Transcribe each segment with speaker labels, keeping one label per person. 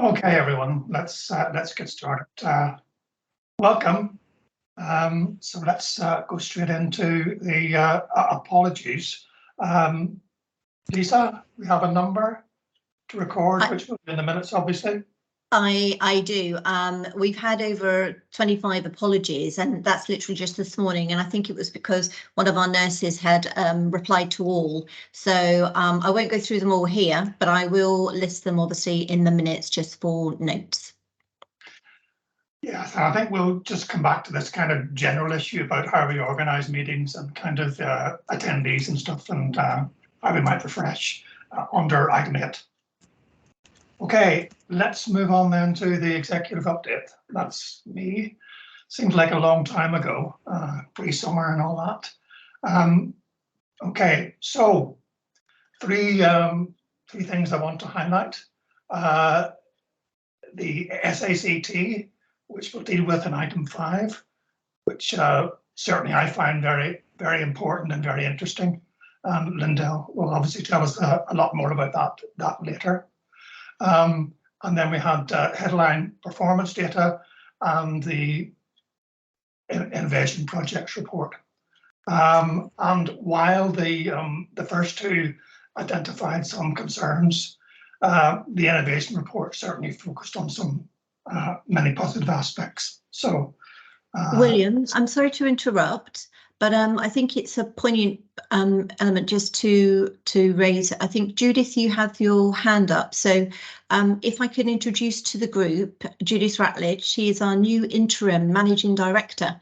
Speaker 1: Okay, everyone, let's get started. Welcome. So let's go straight into the apologies. Lisa, we have a number to record, which will be in the minutes, obviously.
Speaker 2: I do. We've had over 25 apologies, and that's literally just this morning. And I think it was because one of our nurses had replied to all. So I won't go through them all here, but I will list them obviously in the minutes just for notes.
Speaker 1: Yes, and I think we'll just come back to this kind of general issue about how we organise meetings and kind of attendees and stuff, and how we might refresh under item 8. Okay, let's move on then to the executive update. That's me. Seems like a long time ago, pre-summer and all that. Okay, so three things I want to highlight. The SACT, which we'll deal with in item 5, which certainly I find very, very important and very interesting. Lindell will obviously tell us a lot more about that later. And then we had headline performance data and the innovation projects report. And while the first two identified some concerns, the innovation report certainly focused on some many positive aspects. So,
Speaker 2: William, I'm sorry to interrupt, but I think it's a poignant element just to raise. I think, Judith, you have your hand up. So if I can introduce to the group, Judith Ratledge, she is our new interim managing director.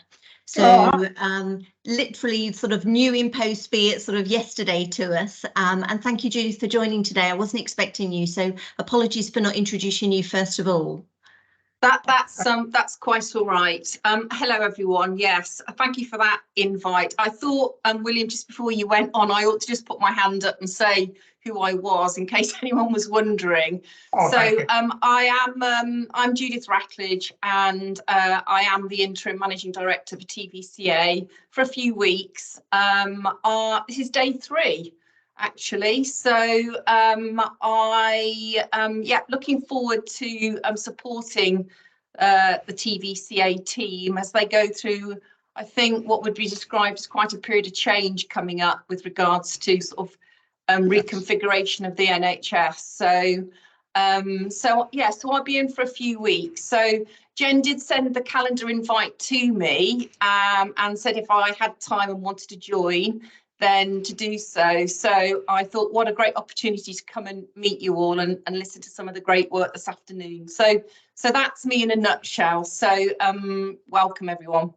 Speaker 2: So literally sort of new in post, be it sort of yesterday to us. And thank you, Judith, for joining today. I wasn't expecting you, so apologies for not introducing you first of all.
Speaker 3: That's quite all right. Hello everyone. Yes, thank you for that invite. I thought, William, just before you went on, I ought to just put my hand up and say who I was in case anyone was wondering. I'm Judith Ratledge, and I am the interim managing director for TVCA for a few weeks. This is day 3. Actually, so looking forward to supporting the TVCA team as they go through, I think, what would be described as quite a period of change coming up with regards to sort of reconfiguration of the NHS. So I'll be in for a few weeks. So Jen did send the calendar invite to me and said if I had time and wanted to join, then to do so. So I thought, what a great opportunity to come and meet you all and listen to some of the great work this afternoon. So that's me in a nutshell. So welcome everyone.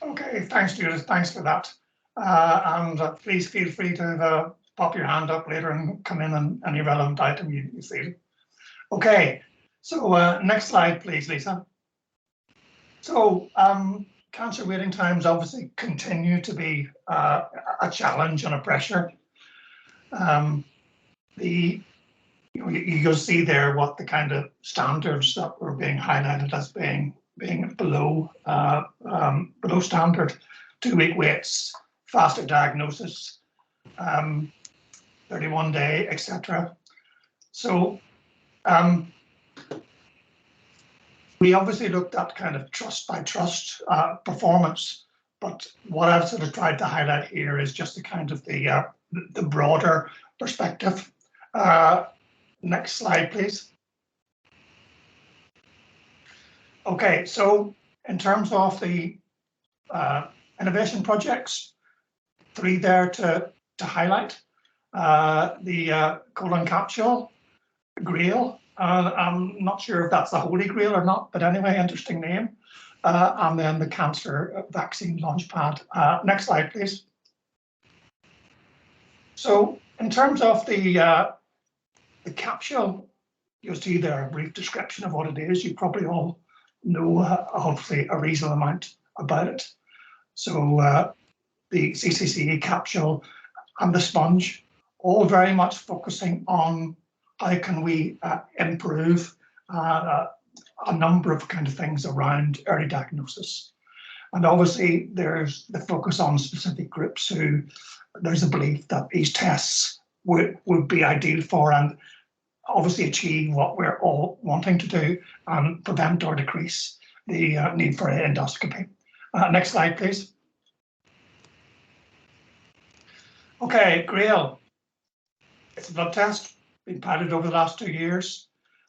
Speaker 1: Okay, thanks Judith, thanks for that. And please feel free to pop your hand up later and come in on any relevant item you see. Okay, so next slide please, Lisa. So cancer waiting times obviously continue to be a challenge and a pressure. You'll see there what the kind of standards that were being highlighted as being below standard: 2-week waits, faster diagnosis, 31-day, etc. So we obviously looked at kind of trust by trust performance, but what I've sort of tried to highlight here is just the kind of the broader perspective. Next slide, please. Okay, so in terms of the innovation projects, 3 there to highlight. The colon capsule, Grail. I'm not sure if that's the Holy Grail or not, but anyway, interesting name. And then the cancer vaccine launchpad. Next slide, please. So in terms of the capsule, you'll see there a brief description of what it is. You probably all know hopefully a reasonable amount about it. So the CCCA capsule and the sponge, all very much focusing on how can we improve a number of kind of things around early diagnosis. And obviously there's the focus on specific groups who there's a belief that these tests would be ideal for, and obviously achieve what we're all wanting to do and prevent or decrease the need for endoscopy. Next slide, please. Okay, GRAIL. It's a blood test been piloted over the last 2 years,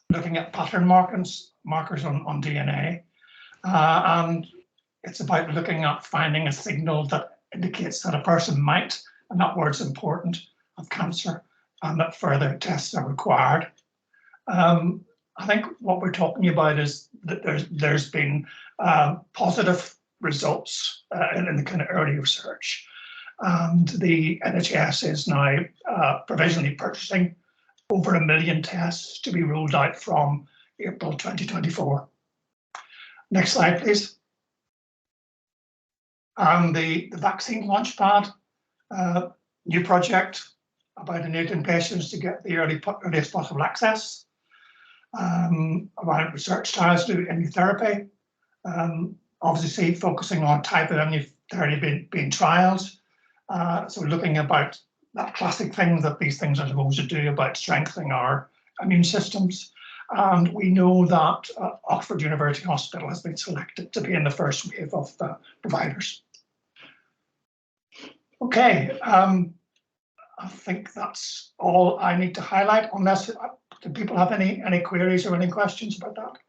Speaker 1: looking at pattern markers on DNA. And it's about looking at finding a signal that indicates that a person might, and that word's important, have cancer, and that further tests are required. I think what we're talking about is that there's been positive results in the kind of early research, and the NHS is now provisionally purchasing over 1 million tests to be rolled out from April 2024. Next slide, please. And the vaccine launchpad, new project about enabling patients to get the earliest possible access, about research trials to immunotherapy, obviously focusing on type of immunotherapy being trialed. So looking about that classic thing that these things are supposed to do about strengthening our immune systems. And we know that Oxford University Hospital has been selected to be in the first wave of providers. Okay, I think that's all I need to highlight, unless do people have any queries or any questions about that?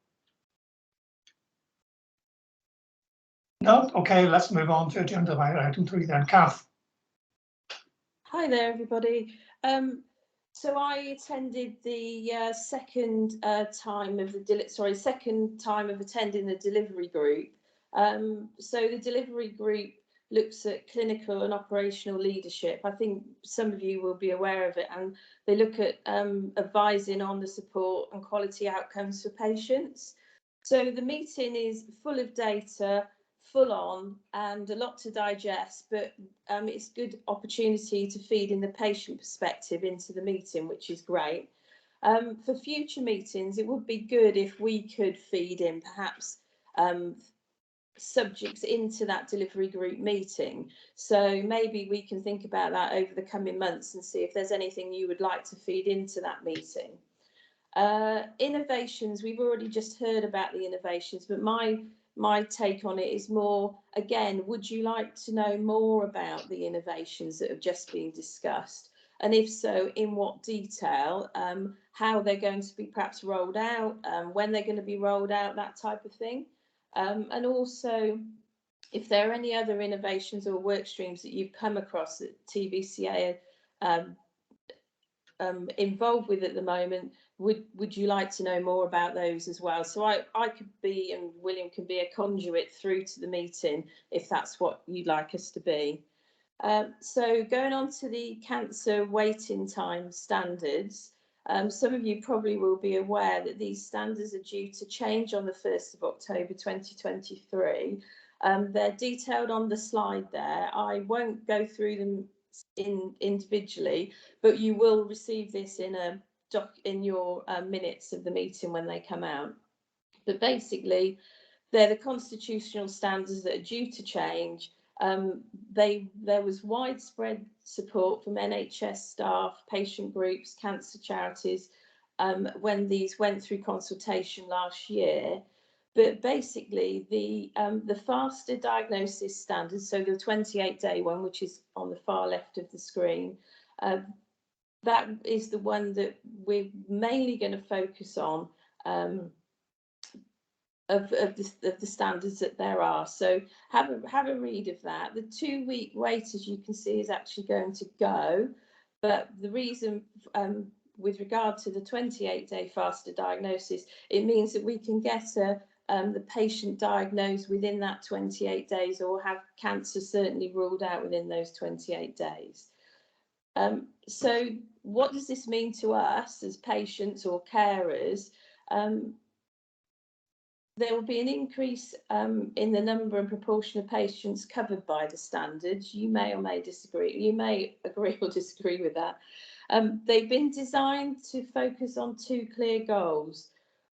Speaker 1: No? Okay, let's move on to agenda item 3 then. Kath.
Speaker 4: Hi there, everybody. So I attended the second time of attending the delivery group. So the delivery group looks at clinical and operational leadership. I think some of you will be aware of it, and they look at advising on the support and quality outcomes for patients. So the meeting is full of data, full on, and a lot to digest, but it's a good opportunity to feed in the patient perspective into the meeting, which is great. For future meetings, it would be good if we could feed in perhaps subjects into that delivery group meeting. So maybe we can think about that over the coming months and see if there's anything you would like to feed into that meeting. Innovations, we've already just heard about the innovations, but my take on it is more, again, would you like to know more about the innovations that have just been discussed? And if so, in what detail, how they're going to be perhaps rolled out, when they're going to be rolled out, that type of thing. And also, if there are any other innovations or work streams that you've come across that TVCA are involved with at the moment, would you like to know more about those as well? So I could be, and William can be, a conduit through to the meeting if that's what you'd like us to be. So going on to the cancer waiting time standards, some of you probably will be aware that these standards are due to change on the 1st of October 2023. They're detailed on the slide there. I won't go through them individually, but you will receive this in your minutes of the meeting when they come out. But basically, they're the constitutional standards that are due to change. There was widespread support from NHS staff, patient groups, cancer charities when these went through consultation last year. But basically, the faster diagnosis standards, so the 28-day one, which is on the far left of the screen, that is the one that we're mainly going to focus on of the standards that there are. So have a read of that. The 2-week wait, as you can see, is actually going to go, but the reason with regard to the 28-day faster diagnosis, it means that we can get the patient diagnosed within that 28 days, or have cancer certainly ruled out within those 28 days. So what does this mean to us as patients or carers? There will be an increase in the number and proportion of patients covered by the standards. You may or may disagree. You may agree or disagree with that. They've been designed to focus on 2 clear goals.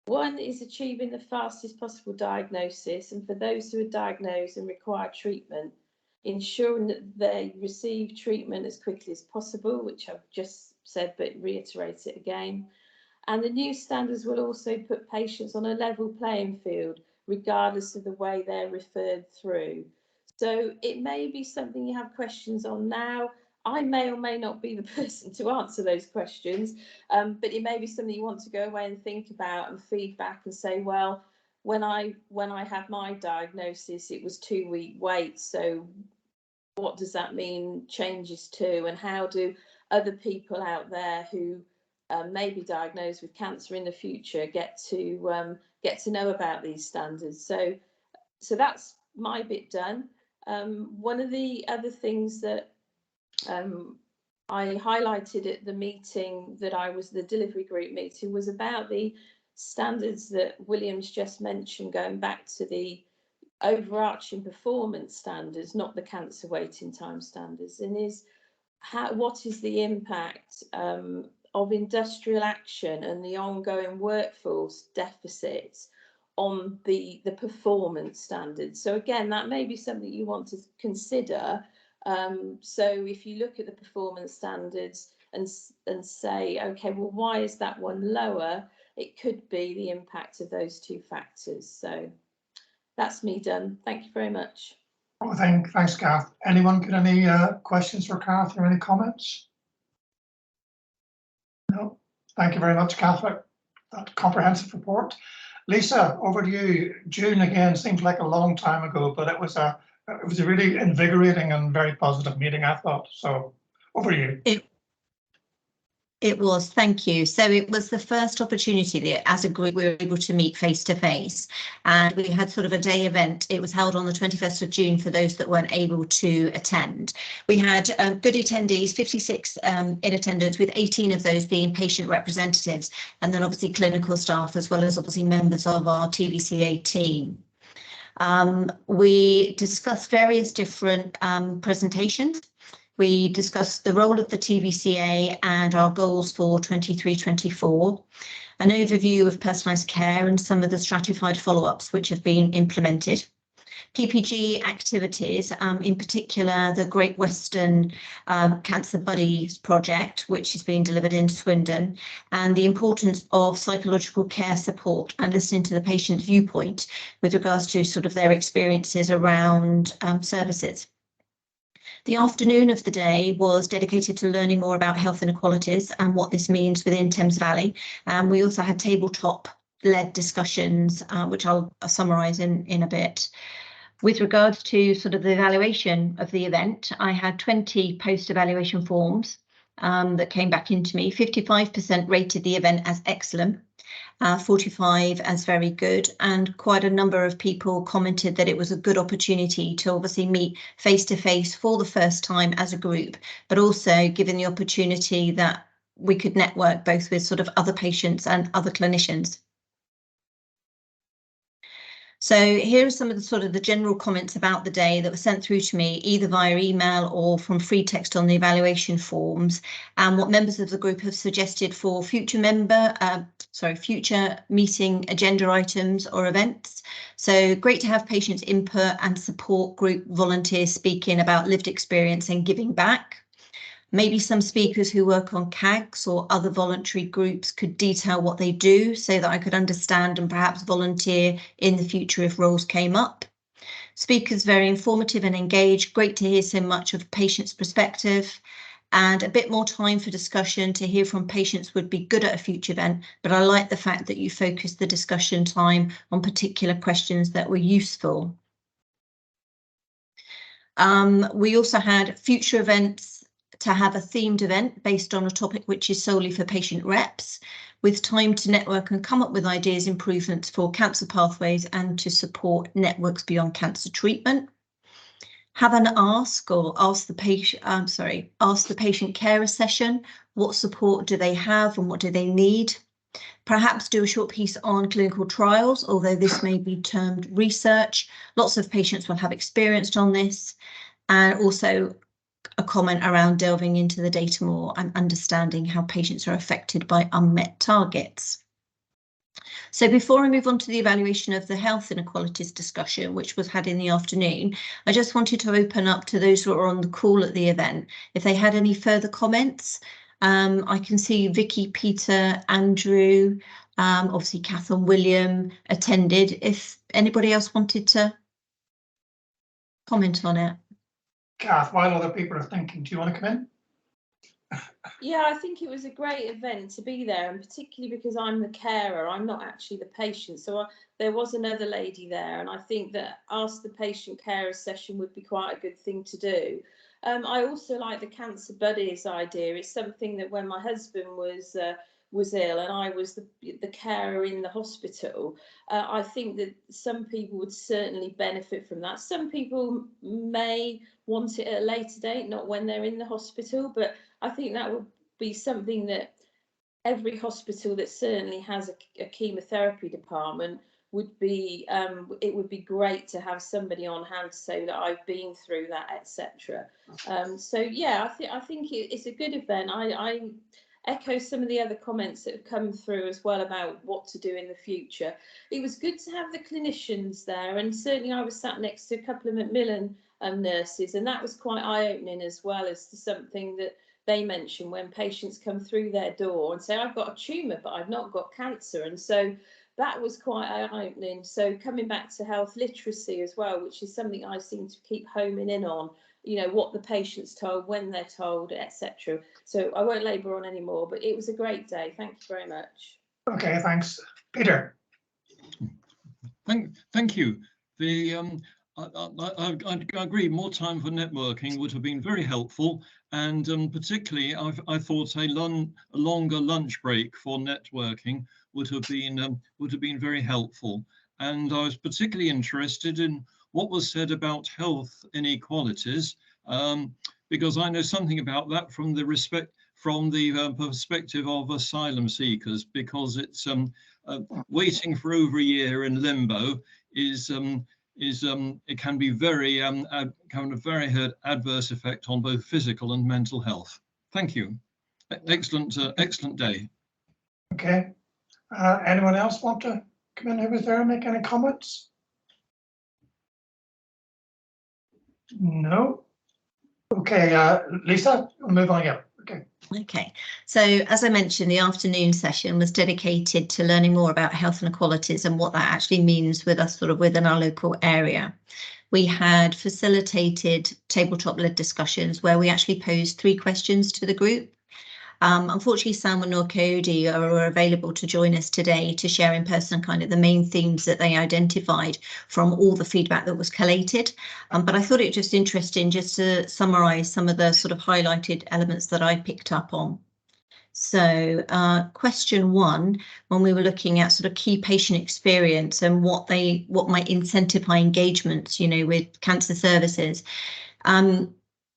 Speaker 4: One is achieving the fastest possible diagnosis, and for those who are diagnosed and require treatment, ensuring that they receive treatment as quickly as possible, which I've just said, but reiterate it again. And the new standards will also put patients on a level playing field, regardless of the way they're referred through. So it may be something you have questions on now. I may or may not be the person to answer those questions, but it may be something you want to go away and think about and feedback and say, well, when I had my diagnosis, it was 2-week wait. So what does that mean changes to, and how do other people out there who may be diagnosed with cancer in the future get to know about these standards? So that's my bit done. One of the other things that I highlighted at the meeting that I was, the delivery group meeting, was about the standards that William's just mentioned, going back to the overarching performance standards, not the cancer waiting time standards, and what is the impact of industrial action and the ongoing workforce deficits on the performance standards. So again, that may be something you want to consider. So if you look at the performance standards and say, okay, well, why is that one lower? It could be the impact of those two factors. So that's me done. Thank you very much.
Speaker 1: Well, thanks, Kath. Anyone got any questions for Kath or any comments? No. Thank you very much, Kath, for that comprehensive report. Lisa, over to you. June again seems like a long time ago, but it was a really invigorating and very positive meeting, I thought. So over to you.
Speaker 2: It was, thank you. So it was the first opportunity that as a group we were able to meet face to face, and we had sort of a day event. It was held on the 21st of June for those that weren't able to attend. We had good attendees, 56 in attendance, with 18 of those being patient representatives, and then obviously clinical staff, as well as obviously members of our TVCA team. We discussed various different presentations. We discussed the role of the TVCA and our goals for 23-24, an overview of personalised care and some of the stratified follow-ups which have been implemented, PPG activities, in particular the Great Western Cancer Buddies project, which is being delivered in Swindon, and the importance of psychological care support and listening to the patient's viewpoint with regards to sort of their experiences around services. The afternoon of the day was dedicated to learning more about health inequalities and what this means within Thames Valley. And we also had tabletop-led discussions, which I'll summarise in a bit. With regards to sort of the evaluation of the event, I had 20 post-evaluation forms that came back into me. 55% rated the event as excellent. 45 as very good, and quite a number of people commented that it was a good opportunity to obviously meet face to face for the first time as a group, but also given the opportunity that we could network both with sort of other patients and other clinicians. So here are some of the sort of the general comments about the day that were sent through to me either via email or from free text on the evaluation forms, and what members of the group have suggested for future meeting agenda items or events. So great to have patients' input and support group volunteers speaking about lived experience and giving back. Maybe some speakers who work on CAGs or other voluntary groups could detail what they do so that I could understand and perhaps volunteer in the future if roles came up. Speakers very informative and engaged. Great to hear so much of patients' perspective, and a bit more time for discussion to hear from patients would be good at a future event, but I like the fact that you focused the discussion time on particular questions that were useful. We also had future events to have a themed event based on a topic which is solely for patient reps, with time to network and come up with ideas, improvements for cancer pathways and to support networks beyond cancer treatment. Have an ask the patient carer session. What support do they have and what do they need? Perhaps do a short piece on clinical trials, although this may be termed research. Lots of patients will have experience on this, and also a comment around delving into the data more and understanding how patients are affected by unmet targets. So before I move on to the evaluation of the health inequalities discussion, which was had in the afternoon, I just wanted to open up to those who are on the call at the event, if they had any further comments I can see Vicky, Peter, Andrew, obviously Kath and William attended. If anybody else wanted to comment on it.
Speaker 1: Kath, while other people are thinking, do you want to come in?
Speaker 4: Yeah, I think it was a great event to be there, and particularly because I'm the carer, I'm not actually the patient. So there was another lady there, and I think that Ask the Patient Carer session would be quite a good thing to do. I also like the Cancer Buddies idea. It's something that when my husband was ill and I was the carer in the hospital, I think that some people would certainly benefit from that. Some people may want it at a later date, not when they're in the hospital, but I think that would be something that every hospital that certainly has a chemotherapy department would be, it would be great to have somebody on hand to say that I've been through that, etc. So yeah, I think it's a good event. I echo some of the other comments that have come through as well about what to do in the future. It was good to have the clinicians there, and certainly I was sat next to a couple of Macmillan nurses, and that was quite eye-opening as well as to something that they mention when patients come through their door and say, I've got a tumour, but I've not got cancer. And so that was quite eye-opening. So coming back to health literacy as well, which is something I seem to keep homing in on, you know, what the patient's told, when they're told, etc. So I won't labour on anymore, but it was a great day. Thank you very much.
Speaker 1: Okay, thanks. Peter.
Speaker 5: Thank you. I agree, more time for networking would have been very helpful, and particularly I thought a longer lunch break for networking would have been very helpful. And I was particularly interested in what was said about health inequalities, because I know something about that from the perspective of asylum seekers, because it's waiting for over a year in limbo it can be very kind of very adverse effect on both physical and mental health. Thank you. Excellent day.
Speaker 1: Okay. Anyone else want to come in over there and make any comments? No. Okay, Lisa, we'll move on again. Okay.
Speaker 2: Okay, so as I mentioned, the afternoon session was dedicated to learning more about health inequalities and what that actually means with us sort of within our local area. We had facilitated tabletop-led discussions where we actually posed 3 questions to the group. Unfortunately, Sam and Norcody are available to join us today to share in person kind of the main themes that they identified from all the feedback that was collated. But I thought it just interesting just to summarise some of the sort of highlighted elements that I picked up on. So question 1, when we were looking at sort of key patient experience and what might incentivise engagements, you know, with cancer services.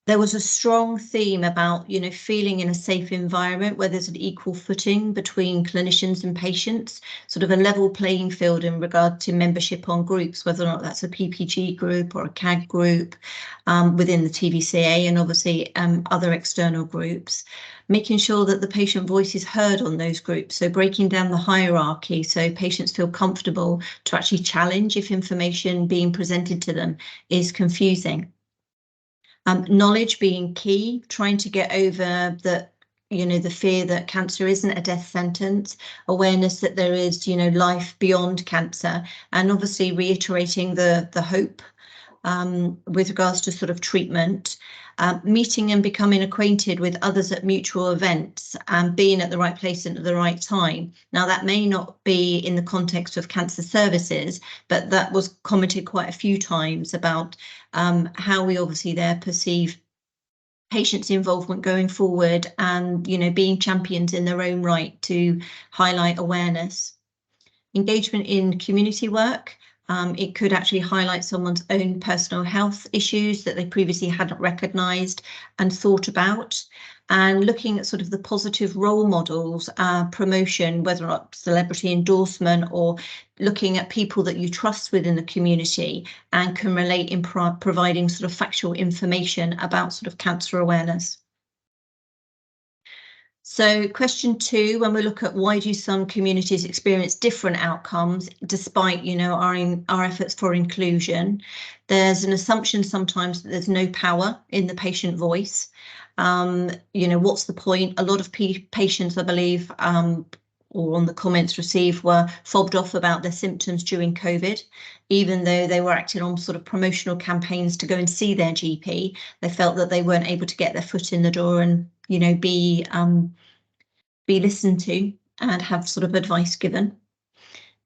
Speaker 2: There was a strong theme about, you know, feeling in a safe environment where there's an equal footing between clinicians and patients, sort of a level playing field in regard to membership on groups, whether or not that's a PPG group or a CAG group within the TVCA and obviously other external groups, making sure that the patient voice is heard on those groups. So breaking down the hierarchy so patients feel comfortable to actually challenge if information being presented to them is confusing. Knowledge being key, trying to get over the fear that cancer isn't a death sentence, awareness that there is, you know, life beyond cancer, and obviously reiterating the hope with regards to sort of treatment, meeting and becoming acquainted with others at mutual events and being at the right place and at the right time. Now, that may not be in the context of cancer services, but that was commented quite a few times about how we obviously there perceive patients' involvement going forward and, you know, being champions in their own right to highlight awareness. Engagement in community work. It could actually highlight someone's own personal health issues that they previously hadn't recognised and thought about, and looking at sort of the positive role models, promotion, whether or not celebrity endorsement, or looking at people that you trust within the community and can relate in providing sort of factual information about sort of cancer awareness. So question 2, when we look at why do some communities experience different outcomes despite, you know, our efforts for inclusion, there's an assumption sometimes that there's no power in the patient voice. You know, what's the point? A lot of patients, I believe, or on the comments received, were fobbed off about their symptoms during COVID, even though they were acting on sort of promotional campaigns to go and see their GP. They felt that they weren't able to get their foot in the door and, you know, be listened to and have sort of advice given.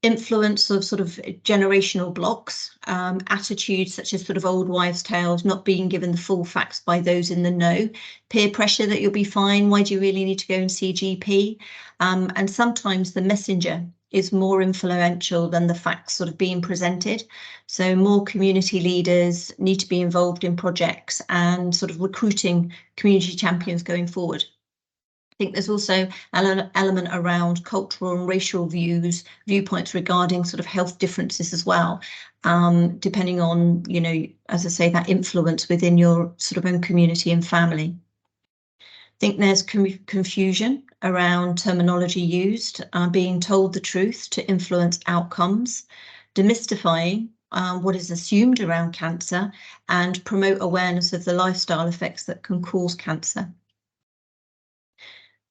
Speaker 2: Influence of sort of generational blocks, attitudes such as sort of old wives' tales, not being given the full facts by those in the know, peer pressure that you'll be fine, why do you really need to go and see a GP? And sometimes the messenger is more influential than the facts sort of being presented. So more community leaders need to be involved in projects and sort of recruiting community champions going forward. I think there's also an element around cultural and racial viewpoints regarding sort of health differences as well, depending on, you know, as I say, that influence within your sort of own community and family. I think there's confusion around terminology used, being told the truth to influence outcomes, demystifying what is assumed around cancer, and promote awareness of the lifestyle effects that can cause cancer.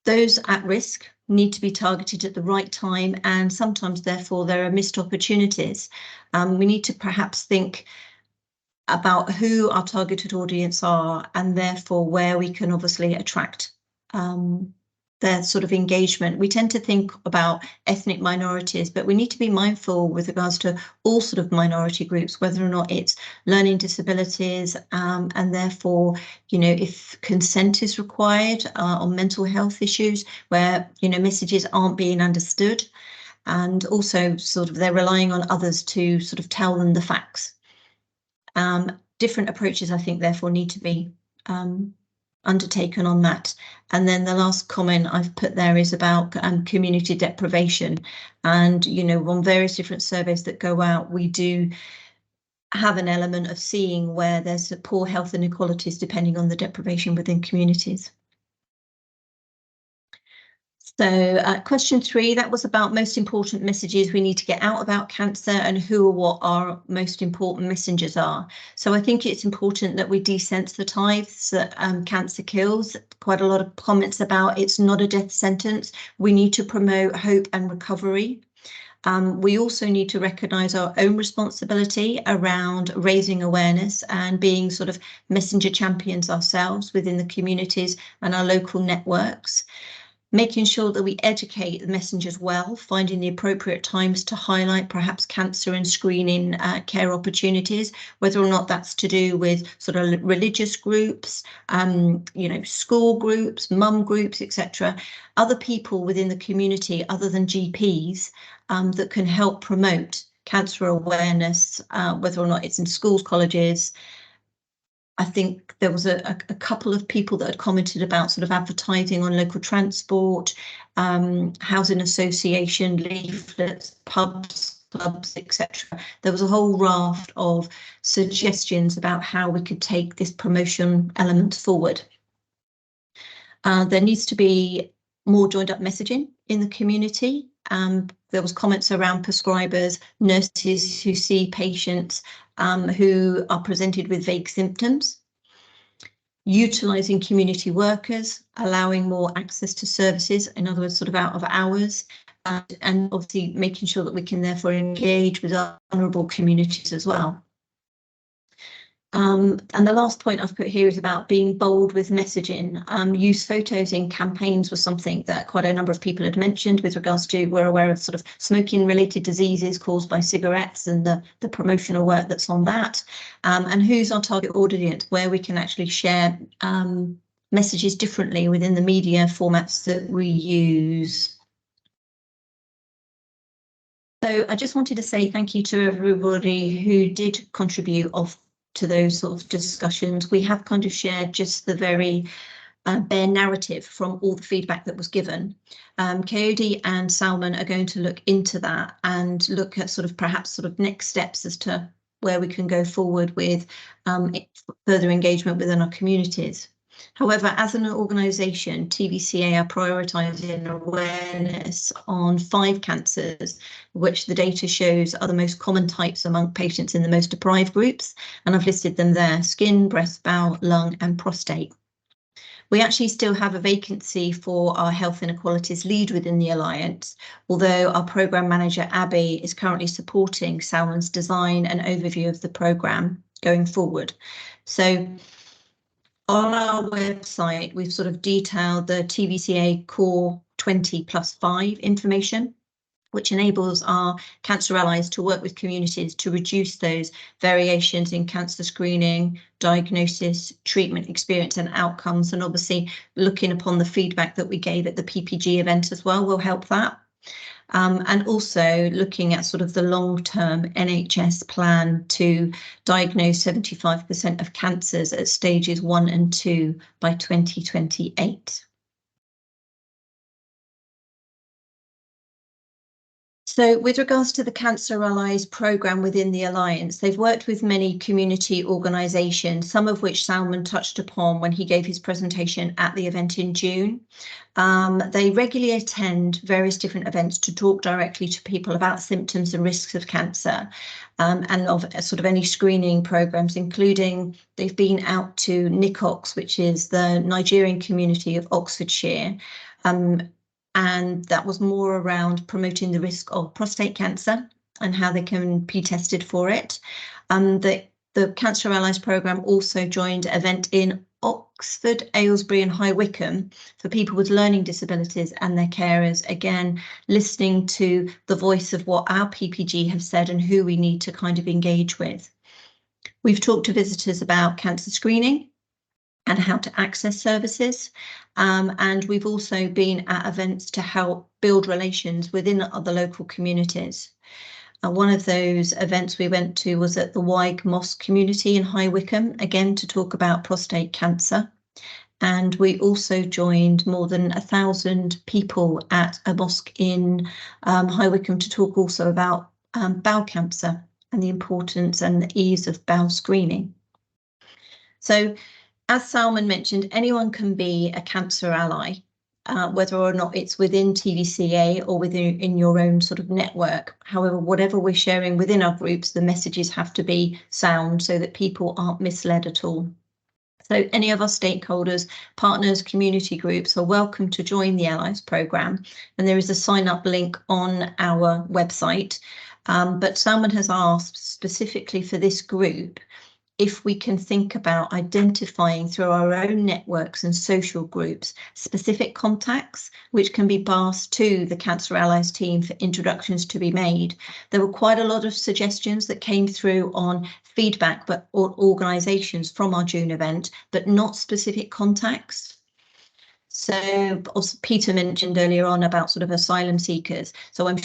Speaker 2: Those at risk need to be targeted at the right time, and sometimes, therefore, there are missed opportunities. We need to perhaps think about who our targeted audience are, and therefore where we can obviously attract their sort of engagement. We tend to think about ethnic minorities, but we need to be mindful with regards to all sort of minority groups, whether or not it's learning disabilities, and therefore, you know, if consent is required on mental health issues where, you know, messages aren't being understood, and also sort of they're relying on others to sort of tell them the facts. Different approaches, I think, therefore need to be undertaken on that. And then the last comment I've put there is about community deprivation. And, you know, on various different surveys that go out, we do have an element of seeing where there's poor health inequalities depending on the deprivation within communities. So question 3, that was about most important messages we need to get out about cancer and who or what our most important messengers are. So I think it's important that we desensitize that cancer kills. Quite a lot of comments about it's not a death sentence. We need to promote hope and recovery. We also need to recognise our own responsibility around raising awareness and being sort of messenger champions ourselves within the communities and our local networks. Making sure that we educate the messengers well, finding the appropriate times to highlight perhaps cancer and screening care opportunities, whether or not that's to do with sort of religious groups, you know, school groups, mum groups, etc. Other people within the community other than GPs that can help promote cancer awareness, whether or not it's in schools, colleges. I think there was a couple of people that had commented about sort of advertising on local transport, housing association, leaflets, pubs, clubs, etc. There was a whole raft of suggestions about how we could take this promotion element forward. There needs to be more joined up messaging in the community. There was comments around prescribers, nurses who see patients who are presented with vague symptoms, utilising community workers, allowing more access to services, in other words, sort of out of hours, and obviously making sure that we can therefore engage with our vulnerable communities as well. And the last point I've put here is about being bold with messaging. Use photos in campaigns was something that quite a number of people had mentioned with regards to, we're aware of sort of smoking related diseases caused by cigarettes and the promotional work that's on that. And who's our target audience, where we can actually share messages differently within the media formats that we use. So I just wanted to say thank you to everybody who did contribute to those sort of discussions. We have kind of shared just the very bare narrative from all the feedback that was given. Coyote and Salman are going to look into that and look at sort of perhaps sort of next steps as to where we can go forward with further engagement within our communities. However, as an organisation, TVCA are prioritising awareness on 5 cancers, which the data shows are the most common types among patients in the most deprived groups, and I've listed them there: skin, breast, bowel, lung and prostate. We actually still have a vacancy for our health inequalities lead within the Alliance, although our programme manager Abby is currently supporting Salman's design and overview of the programme going forward. So on our website, we've sort of detailed the TVCA Core 20+5 information, which enables our cancer allies to work with communities to reduce those variations in cancer screening, diagnosis, treatment experience and outcomes. And obviously looking upon the feedback that we gave at the PPG event as well will help that. And also looking at sort of the long-term NHS plan to diagnose 75% of cancers at stages 1 and 2 by 2028. So with regards to the Cancer Allies programme within the Alliance, they've worked with many community organisations, some of which Salman touched upon when he gave his presentation at the event in June. They regularly attend various different events to talk directly to people about symptoms and risks of cancer, and of sort of any screening programmes, including they've been out to NICOX, which is the Nigerian community of Oxfordshire, and that was more around promoting the risk of prostate cancer and how they can be tested for it. The Cancer Allies programme also joined an event in Oxford, Aylesbury and High Wycombe for people with learning disabilities and their carers, again, listening to the voice of what our PPG have said and who we need to kind of engage with. We've talked to visitors about cancer screening and how to access services. And we've also been at events to help build relations within other local communities. One of those events we went to was at the Wyke Mosque community in High Wycombe, again to talk about prostate cancer. And we also joined more than 1,000 people at a mosque in High Wycombe to talk also about bowel cancer and the importance and the ease of bowel screening. So, as Salman mentioned, anyone can be a cancer ally, whether or not it's within TVCA or within your own sort of network. However, whatever we're sharing within our groups, the messages have to be sound so that people aren't misled at all. So any of our stakeholders, partners, community groups are welcome to join the Allies programme, and there is a sign up link on our website. But Salman has asked specifically for this group if we can think about identifying through our own networks and social groups specific contacts which can be passed to the Cancer Allies team for introductions to be made. There were quite a lot of suggestions that came through on feedback but organisations from our June event, but not specific contacts. So also Peter mentioned earlier on about sort of asylum seekers. So I'm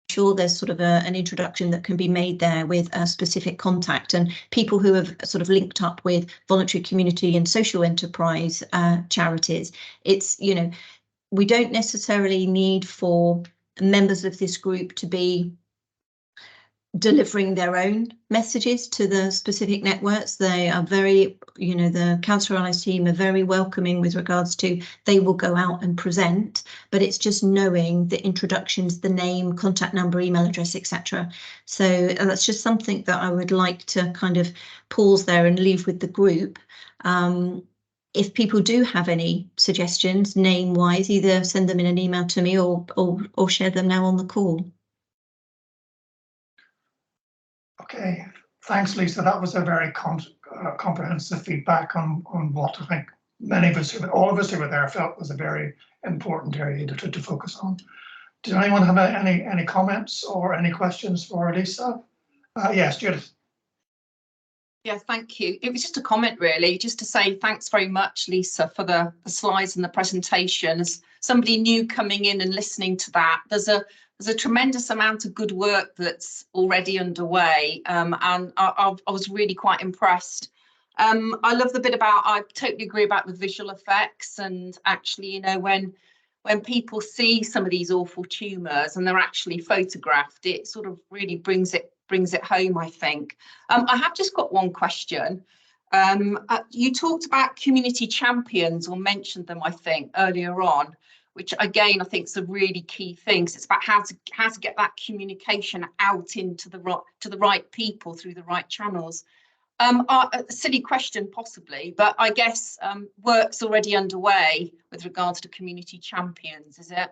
Speaker 2: sure there's sort of an introduction that can be made there with a specific contact, and people who have sort of linked up with voluntary community and social enterprise charities. It's, you know, we don't necessarily need for members of this group to be delivering their own messages to the specific networks. They are very, you know, the Cancer Allies team are very welcoming with regards to they will go out and present, but it's just knowing the introductions, the name, contact number, email address, etc. So that's just something that I would like to kind of pause there and leave with the group. If people do have any suggestions name wise, either send them in an email to me or share them now on the call.
Speaker 1: Okay, thanks, Lisa. That was a very comprehensive feedback on what I think many of us, all of us who were there, felt was a very important area to focus on. Did anyone have any comments or any questions for Lisa? Yes, Judith.
Speaker 3: Yeah, thank you. It was just a comment really, just to say thanks very much, Lisa, for the slides and the presentation. As somebody new coming in and listening to that, there's a tremendous amount of good work that's already underway, and I was really quite impressed. I love the bit about, I totally agree about the visual effects, and actually, you know, when people see some of these awful tumours and they're actually photographed, it sort of really brings it home, I think. I have just got one question. You talked about community champions, or mentioned them, I think, earlier on, which again I think is a really key thing. It's about how to get that communication out into the right people through the right channels. A silly question possibly, but I guess work's already underway with regards to community champions, is it?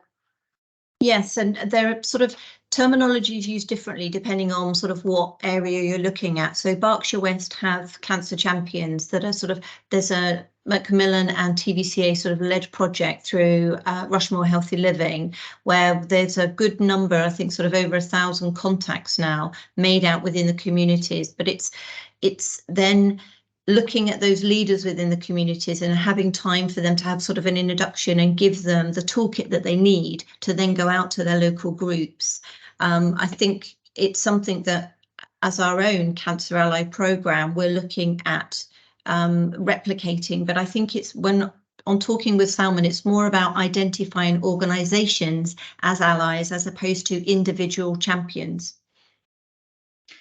Speaker 2: Yes, and there are sort of terminologies used differently depending on sort of what area you're looking at. So Berkshire West have cancer champions that are sort of, there's a Macmillan and TVCA sort of led project through Rushmore Healthy Living, where there's a good number, I think sort of over 1,000 contacts now made out within the communities, but it's then looking at those leaders within the communities and having time for them to have sort of an introduction and give them the toolkit that they need to then go out to their local groups. I think it's something that as our own Cancer Ally programme, we're looking at replicating, but I think it's when on talking with Salman, it's more about identifying organisations as allies as opposed to individual champions.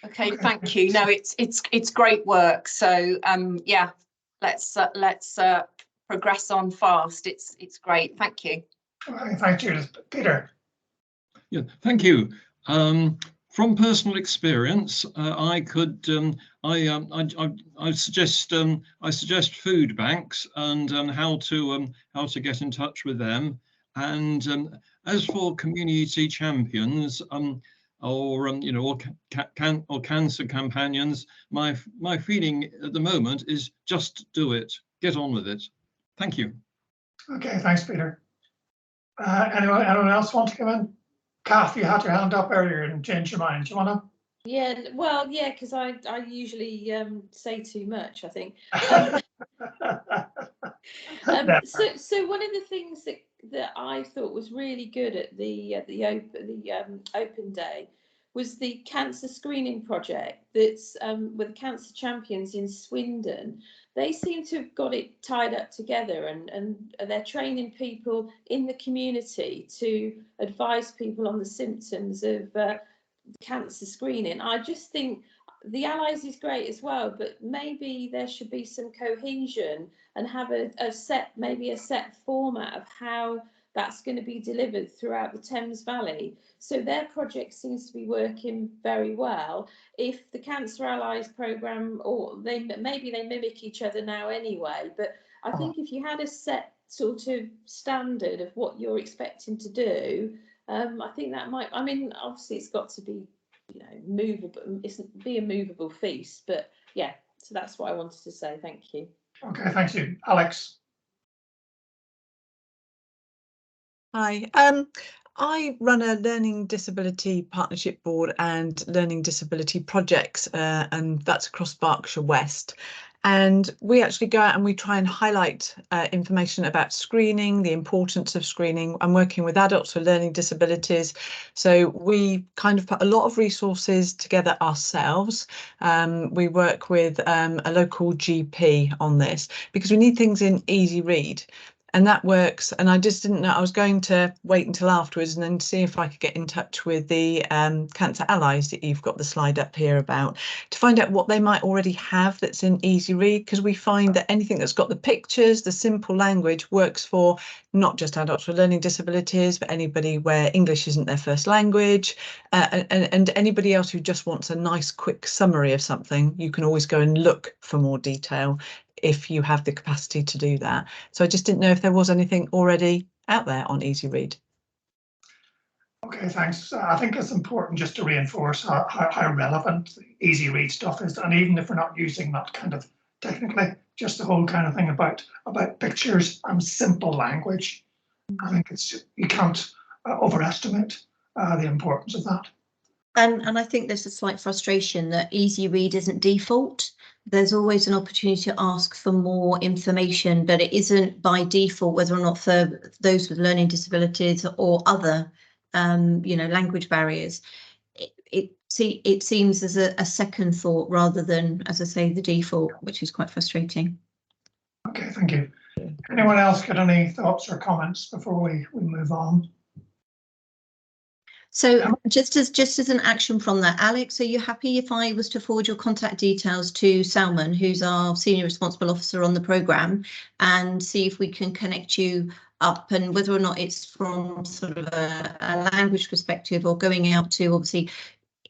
Speaker 3: Okay, thank you. No, it's great work. So yeah, let's progress on fast. It's great. Thank you.
Speaker 1: Thank you, Peter.
Speaker 5: Yeah, thank you. From personal experience, I suggest food banks and how to get in touch with them. And as for community champions, or cancer companions, my feeling at the moment is just do it, get on with it. Thank you.
Speaker 1: Okay, thanks, Peter. Anyone else want to come in? Kath, you had your hand up earlier and changed your mind. Do you want to?
Speaker 4: Yeah, well, yeah, because I usually say too much, I think. So one of the things that I thought was really good at the open day was the cancer screening project that's with Cancer Champions in Swindon. They seem to have got it tied up together, and they're training people in the community to advise people on the symptoms of cancer screening. I just think the Allies is great as well, but maybe there should be some cohesion and have a set format of how that's going to be delivered throughout the Thames Valley. So their project seems to be working very well. If the Cancer Allies programme, or maybe they mimic each other now anyway, but I think if you had a set sort of standard of what you're expecting to do, I think that might, I mean, obviously it's got to be, movable, be a movable feast, but yeah, so that's what I wanted to say. Thank you.
Speaker 1: Okay, thank you. Alex.
Speaker 6: Hi, I run a learning disability partnership board and learning disability projects, and that's across Berkshire West. And we actually go out and we try and highlight information about screening, the importance of screening. I'm working with adults with learning disabilities, so we kind of put a lot of resources together ourselves. We work with a local GP on this because we need things in easy read. And that works. And I just didn't know, I was going to wait until afterwards and then see if I could get in touch with the Cancer Allies that you've got the slide up here about, to find out what they might already have that's in easy read, because we find that anything that's got the pictures, the simple language, works for not just adults with learning disabilities, but anybody where English isn't their first language, and anybody else who just wants a nice quick summary of something. You can always go and look for more detail if you have the capacity to do that. So I just didn't know if there was anything already out there on easy read.
Speaker 1: Okay, thanks. I think it's important just to reinforce how relevant easy read stuff is, and even if we're not using that kind of technically, just the whole kind of thing about pictures and simple language. I think you can't overestimate the importance of that.
Speaker 2: And I think there's a slight frustration that easy read isn't default. There's always an opportunity to ask for more information, but it isn't by default, whether or not for those with learning disabilities or other, language barriers. It seems as a second thought rather than, as I say, the default, which is quite frustrating.
Speaker 1: Okay, thank you. Anyone else got any thoughts or comments before we move on?
Speaker 2: So just as an action from that, Alex, are you happy if I was to forward your contact details to Salman, who's our Senior Responsible Officer on the programme, and see if we can connect you up, and whether or not it's from sort of a language perspective or going out to, obviously,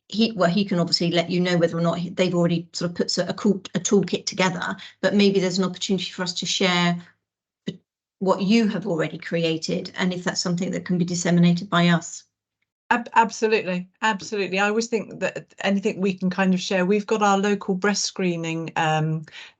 Speaker 2: he can obviously let you know whether or not they've already sort of put a toolkit together, but maybe there's an opportunity for us to share what you have already created, and if that's something that can be disseminated by us.
Speaker 6: Absolutely. I always think that anything we can kind of share. We've got our local breast screening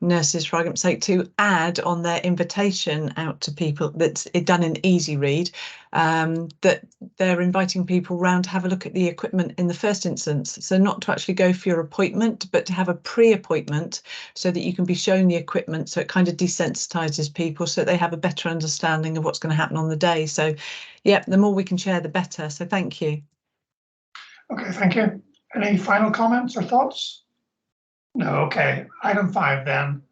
Speaker 6: nurses, for argument's sake, to add on their invitation out to people that's done in easy read, that they're inviting people round to have a look at the equipment in the first instance. So not to actually go for your appointment, but to have a pre-appointment so that you can be shown the equipment. So it kind of desensitizes people so they have a better understanding of what's going to happen on the day. So yeah, the more we can share, the better. So thank you.
Speaker 1: Okay, thank you. Any final comments or thoughts? No, okay. Item 5 then.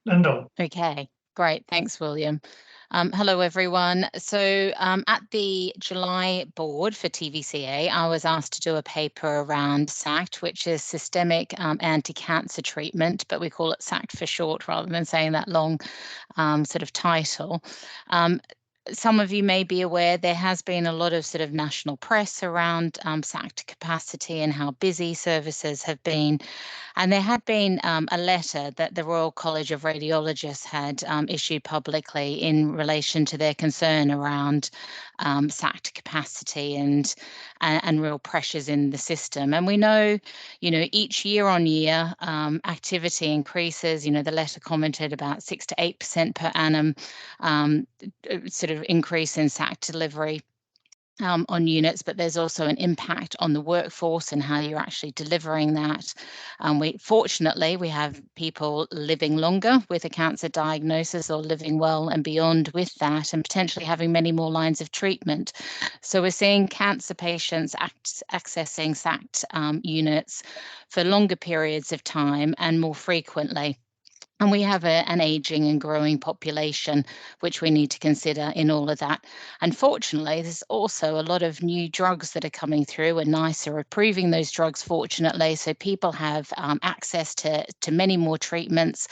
Speaker 1: Lyndall.
Speaker 7: Okay, great. Thanks, William. Hello, everyone. So at the July board for TVCA, I was asked to do a paper around SACT, which is systemic anti-cancer treatment, but we call it SACT for short rather than saying that long sort of title. Some of you may be aware there has been a lot of sort of national press around SACT capacity and how busy services have been. And there had been a letter that the Royal College of Radiologists had issued publicly in relation to their concern around SACT capacity and real pressures in the system. And we know, each year on year, activity increases. The letter commented about 6 to 8% per annum sort of increase in SACT delivery on units, but there's also an impact on the workforce and how you're actually delivering that. Fortunately, we have people living longer with a cancer diagnosis or living well and beyond with that, and potentially having many more lines of treatment. So we're seeing cancer patients accessing SACT units for longer periods of time and more frequently. And we have an aging and growing population, which we need to consider in all of that. Unfortunately, there's also a lot of new drugs that are coming through, and NICE are approving those drugs, fortunately. So people have access to many more treatments.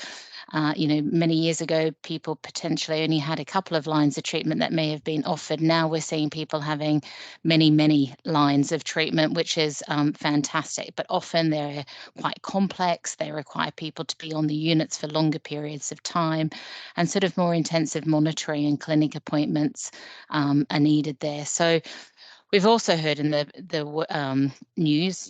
Speaker 7: Many years ago, people potentially only had a couple of lines of treatment that may have been offered. Now we're seeing people having many, many lines of treatment, which is fantastic. But often they're quite complex. They require people to be on the units for longer periods of time, and sort of more intensive monitoring and clinic appointments are needed there. So we've also heard in the news,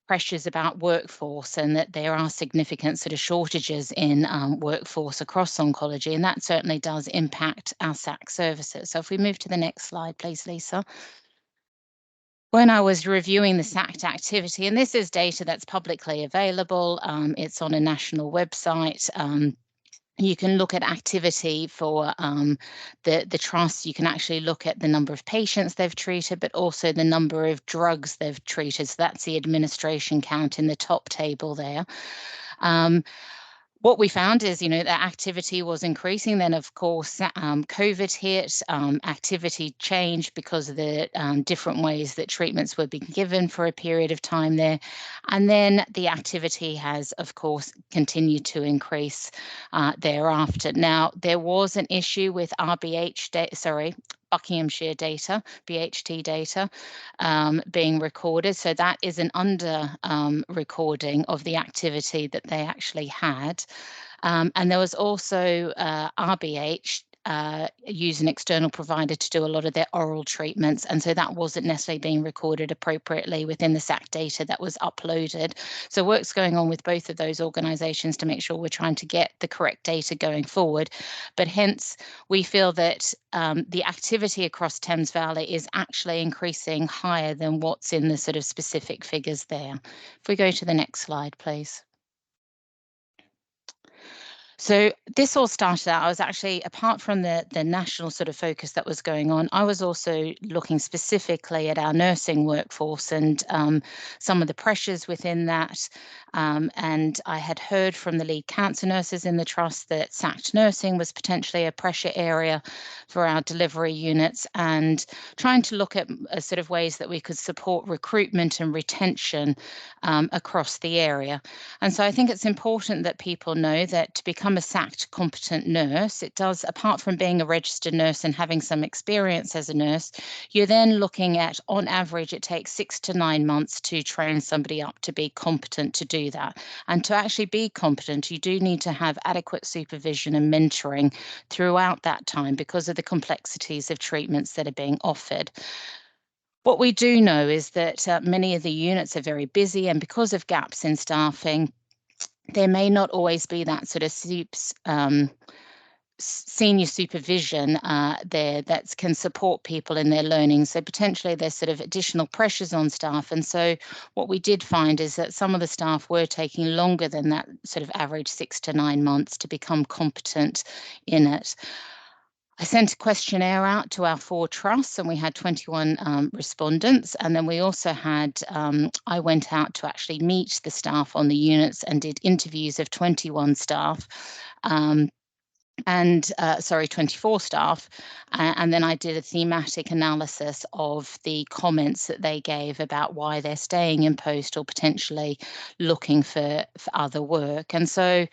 Speaker 7: pressures about workforce, and that there are significant sort of shortages in workforce across oncology, and that certainly does impact our SAC services. So if we move to the next slide, please, Lisa. When I was reviewing the SACT activity, and this is data that's publicly available, it's on a national website. You can look at activity for the trust. You can actually look at the number of patients they've treated, but also the number of drugs they've treated. So that's the administration count in the top table there. What we found is, that activity was increasing. Then, of course, COVID hit, activity changed because of the different ways that treatments were being given for a period of time there. And then the activity has, of course, continued to increase thereafter. Now, there was an issue with Buckinghamshire data, BHT data, being recorded. So that is an under recording of the activity that they actually had. And there was also RBH use an external provider to do a lot of their oral treatments. And so that wasn't necessarily being recorded appropriately within the SAC data that was uploaded. So work's going on with both of those organisations to make sure we're trying to get the correct data going forward. But hence, we feel that the activity across Thames Valley is actually increasing higher than what's in the sort of specific figures there. If we go to the next slide, please. So this all started out, I was actually, apart from the national sort of focus that was going on, I was also looking specifically at our nursing workforce and some of the pressures within that. And I had heard from the lead cancer nurses in the trust that SACT nursing was potentially a pressure area for our delivery units, and trying to look at sort of ways that we could support recruitment and retention across the area. And so I think it's important that people know that to become become a SACT competent nurse, it does, apart from being a registered nurse and having some experience as a nurse, you're then looking at, on average, it takes 6 to 9 months to train somebody up to be competent to do that. And to actually be competent, you do need to have adequate supervision and mentoring throughout that time because of the complexities of treatments that are being offered. What we do know is that many of the units are very busy, and because of gaps in staffing, there may not always be that sort of senior supervision there that can support people in their learning. So potentially there's sort of additional pressures on staff. And so what we did find is that some of the staff were taking longer than that sort of average 6 to 9 months to become competent in it. I sent a questionnaire out to our 4 trusts, and we had 21 respondents. And then we also had, I went out to actually meet the staff on the units and did interviews of 21 staff. 24 staff, and then I did a thematic analysis of the comments that they gave about why they're staying in post or potentially looking for other work. And so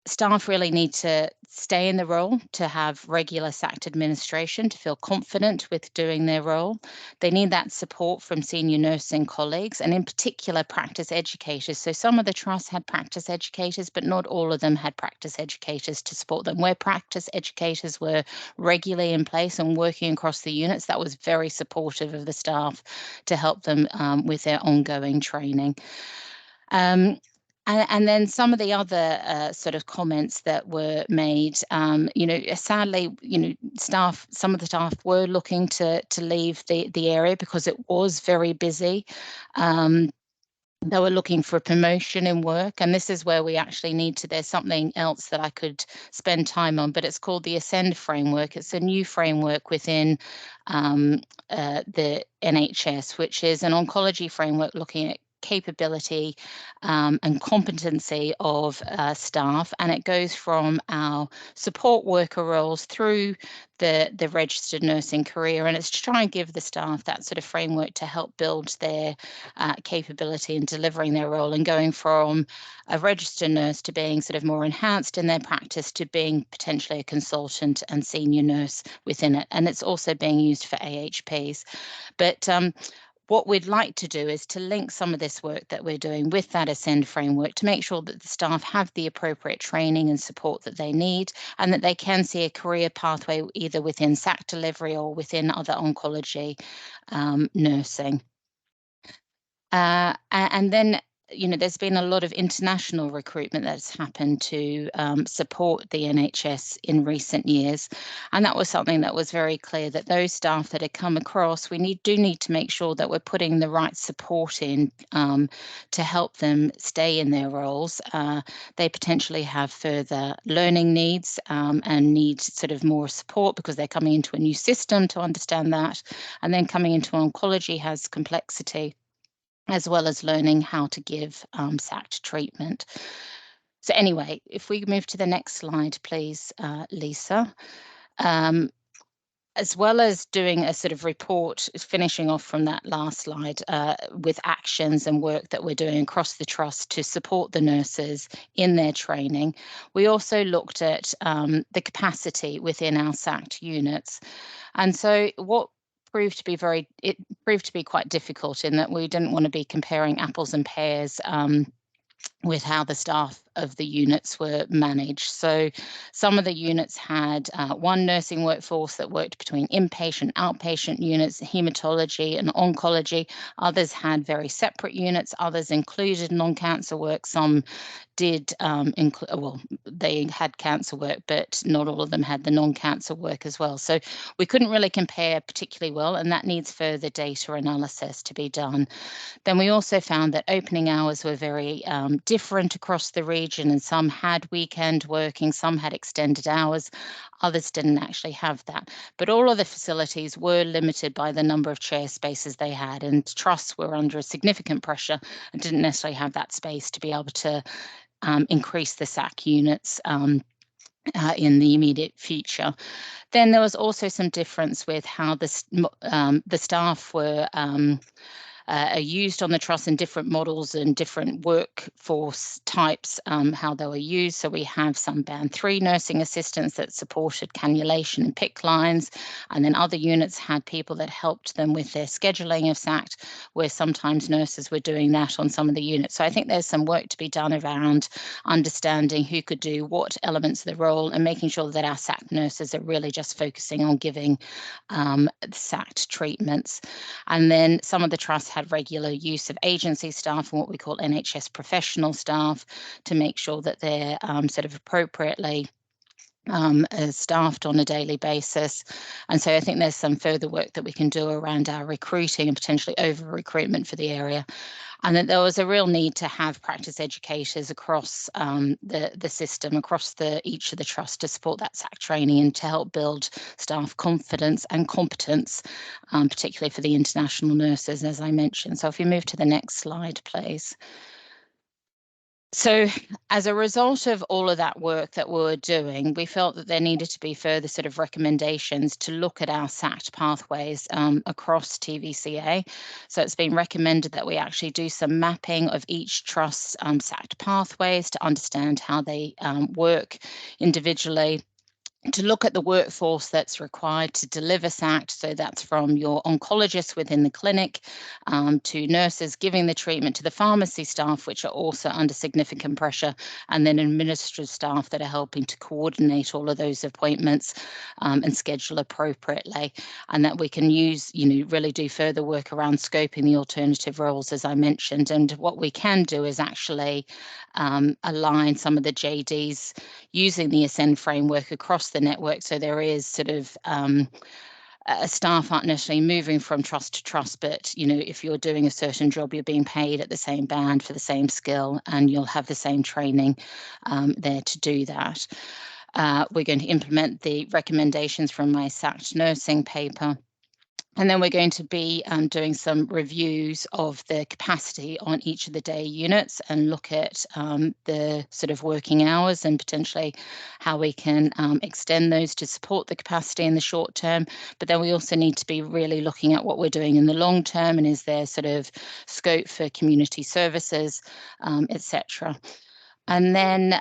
Speaker 7: staff really need to stay in the role, to have regular SACT administration, to feel confident with doing their role. They need that support from senior nursing colleagues, and in particular practice educators. So some of the trusts had practice educators, but not all of them had practice educators to support them. Where practice educators were regularly in place and working across the units, that was very supportive of the staff to help them with their ongoing training. And then some of the other sort of comments that were made, sadly, some of the staff were looking to leave the area because it was very busy. They were looking for a promotion in work, and this is where we actually need to, there's something else that I could spend time on, but it's called the Ascend framework. It's a new framework within the NHS, which is an oncology framework looking at capability and competency of staff, and it goes from our support worker roles through the registered nursing career, and it's to try and give the staff that sort of framework to help build their capability in delivering their role and going from a registered nurse to being sort of more enhanced in their practice to being potentially a consultant and senior nurse within it. And it's also being used for AHPs. But what we'd like to do is to link some of this work that we're doing with that Ascend framework to make sure that the staff have the appropriate training and support that they need, and that they can see a career pathway either within SAC delivery or within other oncology nursing. And then, there's been a lot of international recruitment that's happened to support the NHS in recent years. And that was something that was very clear, that those staff that had come across, we do need to make sure that we're putting the right support in to help them stay in their roles. They potentially have further learning needs and need sort of more support because they're coming into a new system to understand that. And then coming into oncology has complexity, as well as learning how to give SACT treatment. So anyway, if we move to the next slide, please, Lisa. As well as doing a sort of report, finishing off from that last slide with actions and work that we're doing across the trust to support the nurses in their training, we also looked at the capacity within our SACT units. And so what proved to be quite difficult in that we didn't want to be comparing apples and pears with how the staff of the units were managed. So some of the units had one nursing workforce that worked between inpatient, outpatient units, haematology and oncology. Others had very separate units. Others included non-cancer work. Some did they had cancer work, but not all of them had the non-cancer work as well. So we couldn't really compare particularly well, and that needs further data analysis to be done. Then we also found that opening hours were very different across the region, and some had weekend working, some had extended hours, others didn't actually have that. But all of the facilities were limited by the number of chair spaces they had, and trusts were under a significant pressure and didn't necessarily have that space to be able to increase the SAC units in the immediate future. Then there was also some difference with how the staff were are used on the trust in different models and different workforce types, how they were used. So we have some band 3 nursing assistants that supported cannulation and PICC lines, and then other units had people that helped them with their scheduling of SACT, where sometimes nurses were doing that on some of the units. So I think there's some work to be done around understanding who could do what elements of the role and making sure that our SACT nurses are really just focusing on giving SACT treatments. And then some of the trusts had regular use of agency staff and what we call NHS professional staff to make sure that they're sort of appropriately staffed on a daily basis. And so I think there's some further work that we can do around our recruiting and potentially over recruitment for the area. And that there was a real need to have practice educators across the system, across each of the trusts to support that SACT training and to help build staff confidence and competence, particularly for the international nurses, as I mentioned. So if you move to the next slide, please. So as a result of all of that work that we were doing, we felt that there needed to be further sort of recommendations to look at our SACT pathways across TVCA. So it's been recommended that we actually do some mapping of each trust's SACT pathways to understand how they work individually, to look at the workforce that's required to deliver SACT. So that's from your oncologists within the clinic to nurses giving the treatment, to the pharmacy staff, which are also under significant pressure, and then administrative staff that are helping to coordinate all of those appointments and schedule appropriately. And that we can use, really do further work around scoping the alternative roles, as I mentioned. And what we can do is actually align some of the JDs using the Ascend framework across the network. So there is sort of staff aren't necessarily moving from trust to trust, but if you're doing a certain job, you're being paid at the same band for the same skill, and you'll have the same training there to do that. We're going to implement the recommendations from my SACT nursing paper. And then we're going to be doing some reviews of the capacity on each of the day units and look at the sort of working hours and potentially how we can extend those to support the capacity in the short term. But then we also need to be really looking at what we're doing in the long term, and is there sort of scope for community services, etc. And then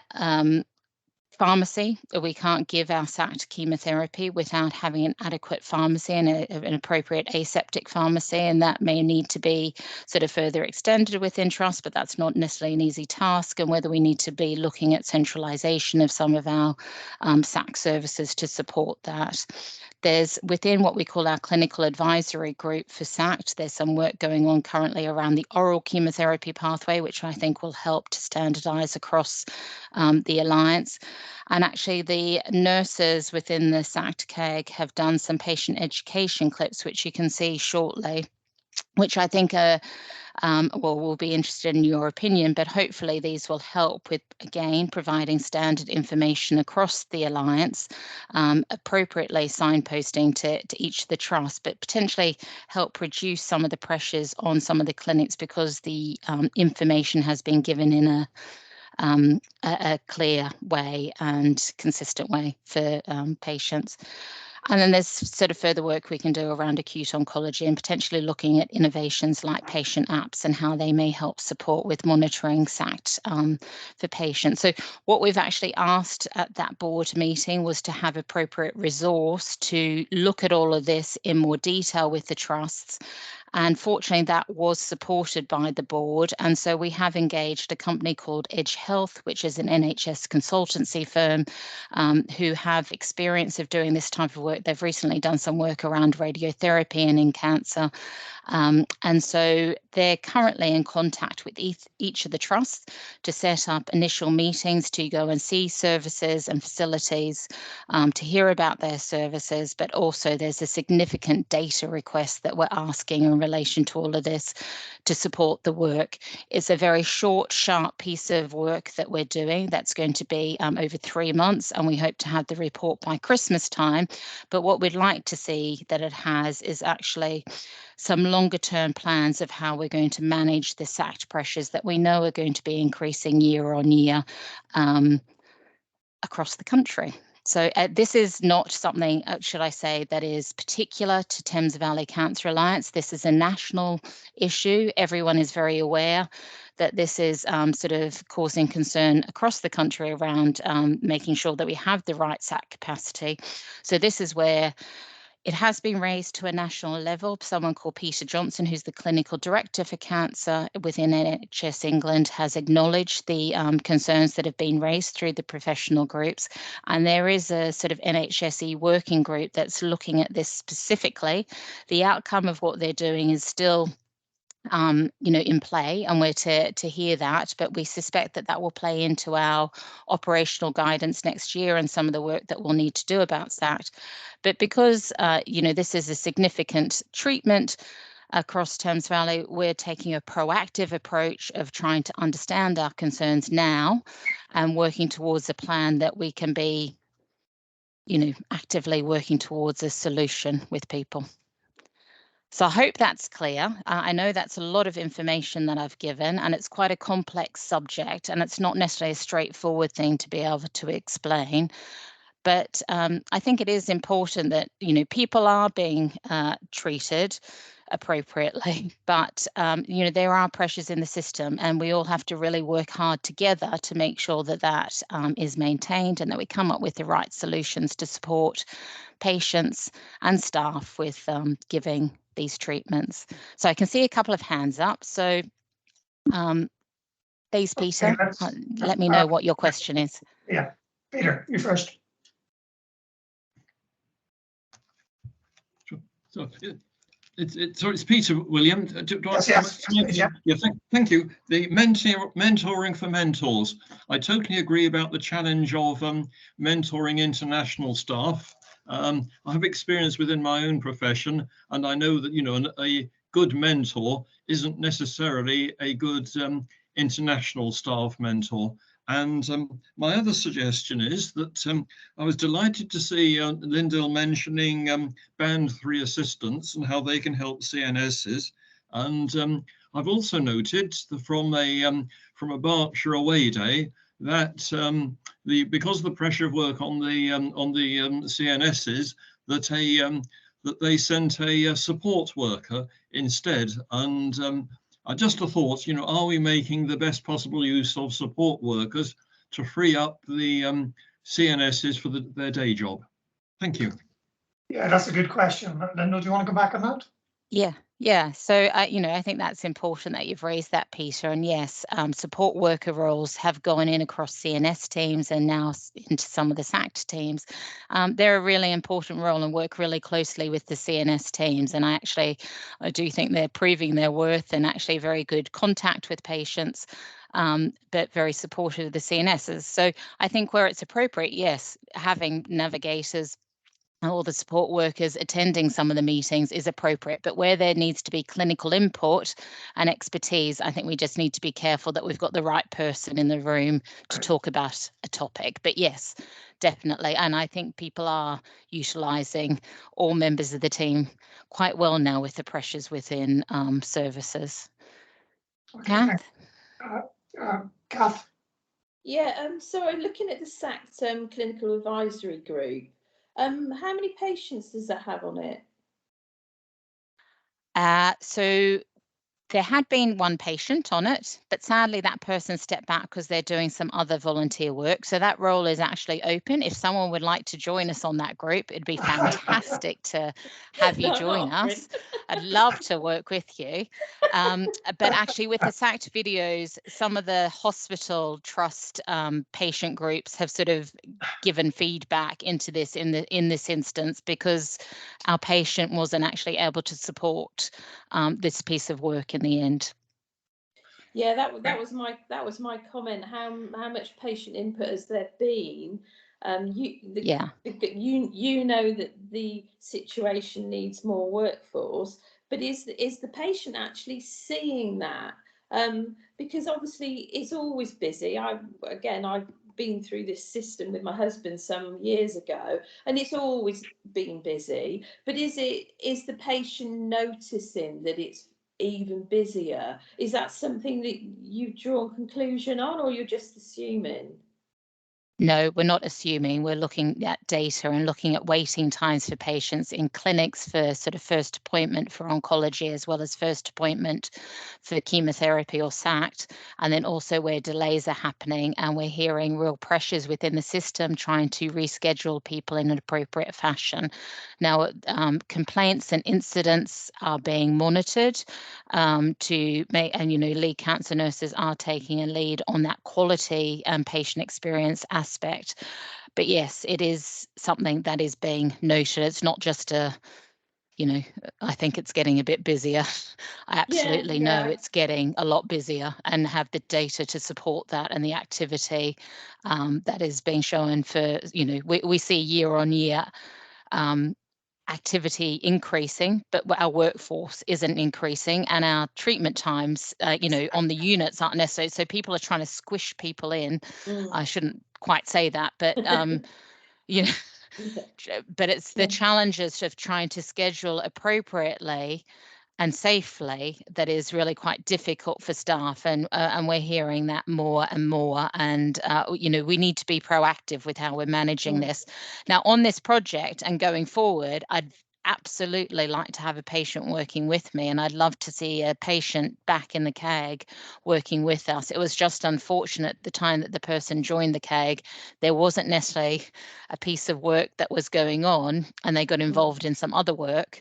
Speaker 7: pharmacy. We can't give our SACT chemotherapy without having an adequate pharmacy and an appropriate aseptic pharmacy, and that may need to be sort of further extended within trust, but that's not necessarily an easy task, and whether we need to be looking at centralisation of some of our SACT services to support that. There's, within what we call our clinical advisory group for SACT, there's some work going on currently around the oral chemotherapy pathway, which I think will help to standardise across the Alliance. And actually the nurses within the SACT KEG have done some patient education clips, which you can see shortly, which I think are, we'll be interested in your opinion, but hopefully these will help with, again, providing standard information across the Alliance, appropriately signposting to each of the trusts, but potentially help reduce some of the pressures on some of the clinics, because the information has been given in a clear way and consistent way for patients. And then there's sort of further work we can do around acute oncology and potentially looking at innovations like patient apps and how they may help support with monitoring SACT for patients. So what we've actually asked at that board meeting was to have appropriate resource to look at all of this in more detail with the trusts. And fortunately, that was supported by the board. And so we have engaged a company called Edge Health, which is an NHS consultancy firm who have experience of doing this type of work. They've recently done some work around radiotherapy and in cancer. And so they're currently in contact with each of the trusts to set up initial meetings to go and see services and facilities, to hear about their services, but also there's a significant data request that we're asking in relation to all of this to support the work. It's a very short, sharp piece of work that we're doing that's going to be over 3 months, and we hope to have the report by Christmas time. But what we'd like to see that it has is actually some longer term plans of how we're going to manage the SACT pressures that we know are going to be increasing year on year across the country. So this is not something, should I say, that is particular to Thames Valley Cancer Alliance. This is a national issue. Everyone is very aware that this is sort of causing concern across the country around making sure that we have the right SAC capacity. So this is where it has been raised to a national level. Someone called Peter Johnson, who's the clinical director for cancer within NHS England, has acknowledged the concerns that have been raised through the professional groups. And there is a sort of NHSE working group that's looking at this specifically. The outcome of what they're doing is still in play, and we're to hear that, but we suspect that that will play into our operational guidance next year and some of the work that we'll need to do about SACT. But because, this is a significant treatment across Thames Valley, we're taking a proactive approach of trying to understand our concerns now and working towards a plan that we can be, actively working towards a solution with people. So I hope that's clear. I know that's a lot of information that I've given, and it's quite a complex subject, and it's not necessarily a straightforward thing to be able to explain. But I think it is important that, people are being treated appropriately, but, there are pressures in the system, and we all have to really work hard together to make sure that that is maintained and that we come up with the right solutions to support patients and staff with giving these treatments. So I can see a couple of hands up. So please, Peter, let me know what your question is.
Speaker 1: Yeah, Peter, you first.
Speaker 5: So it's Peter, William.
Speaker 1: Yes.
Speaker 5: Yeah, thank you. The mentoring for mentors. I totally agree about the challenge of mentoring international staff. I have experience within my own profession, and I know that a good mentor isn't necessarily a good international staff mentor. And my other suggestion is that I was delighted to see Lyndall mentioning Band 3 assistants and how they can help CNSs. And I've also noted that from a Berkshire away day that because of the pressure of work on the CNSs, that they sent a support worker instead. And I just thought, are we making the best possible use of support workers to free up the CNSs for their day job? Thank you.
Speaker 1: Yeah, that's a good question. Lyndall, do you want to come back on that?
Speaker 7: Yeah. So, I think that's important that you've raised that, Peter. And yes, support worker roles have gone in across CNS teams and now into some of the SACT teams. They're a really important role and work really closely with the CNS teams. And I do think they're proving their worth and actually very good contact with patients, but very supportive of the CNSs. So I think where it's appropriate, yes, having navigators or the support workers attending some of the meetings is appropriate, but where there needs to be clinical input and expertise, I think we just need to be careful that we've got the right person in the room to talk about a topic. But yes, definitely. And I think people are utilising all members of the team quite well now with the pressures within services.
Speaker 1: Okay, Kath?
Speaker 4: Yeah, so looking at the SACT clinical advisory group, how many patients does that have on it?
Speaker 7: So there had been one patient on it, but sadly that person stepped back because they're doing some other volunteer work. So that role is actually open. If someone would like to join us on that group, it'd be fantastic to have you join us. I'd love to work with you. But actually with the SACT videos, some of the hospital trust patient groups have sort of given feedback into this in this instance because our patient wasn't actually able to support this piece of work in the end.
Speaker 4: Yeah, that was my comment. How much patient input has there been? You know that the situation needs more workforce, but is the patient actually seeing that? Because obviously it's always busy. I've been through this system with my husband some years ago, and it's always been busy. But is the patient noticing that it's even busier? Is that something that you've drawn conclusion on, or you're just assuming?
Speaker 7: No, we're not assuming. We're looking at data and looking at waiting times for patients in clinics for sort of first appointment for oncology, as well as first appointment for chemotherapy or SACT, and then also where delays are happening, and we're hearing real pressures within the system trying to reschedule people in an appropriate fashion. Now, complaints and incidents are being monitored to make, and lead cancer nurses are taking a lead on that quality and patient experience aspect. But yes, it is something that is being noted. It's not just a, I think it's getting a bit busier. I absolutely know it's getting a lot busier, and have the data to support that, and the activity that is being shown for, we see year on year activity increasing, but our workforce isn't increasing, and our treatment times, on the units aren't necessary. So people are trying to squish people in. I shouldn't quite say that, but but it's the challenges of trying to schedule appropriately and safely that is really quite difficult for staff, and we're hearing that more and more, and we need to be proactive with how we're managing this. Now, on this project and going forward, I'd absolutely like to have a patient working with me, and I'd love to see a patient back in the CAG working with us. It was just unfortunate the time that the person joined the CAG, there wasn't necessarily a piece of work that was going on, and they got involved in some other work.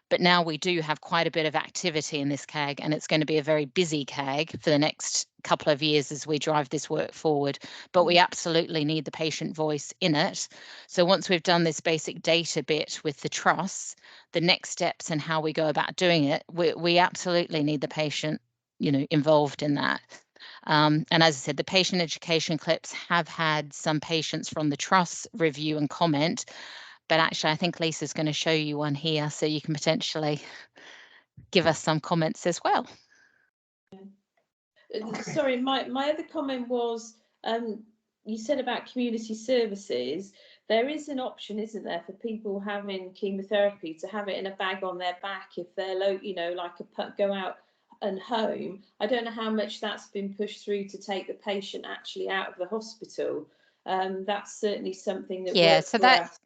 Speaker 7: But now we do have quite a bit of activity in this CAG, and it's going to be a very busy CAG for the next couple of years as we drive this work forward. But we absolutely need the patient voice in it. So once we've done this basic data bit with the trusts, the next steps and how we go about doing it, we absolutely need the patient, involved in that. And as I said, the patient education clips have had some patients from the trusts review and comment. But actually, I think Lisa's going to show you one here, so you can potentially give us some comments as well.
Speaker 4: Sorry, my other comment was, you said about community services. There is an option, isn't there, for people having chemotherapy to have it in a bag on their back if they're low, like go out and home. I don't know how much that's been pushed through to take the patient actually out of the hospital. That's certainly something that works
Speaker 7: so
Speaker 4: for us.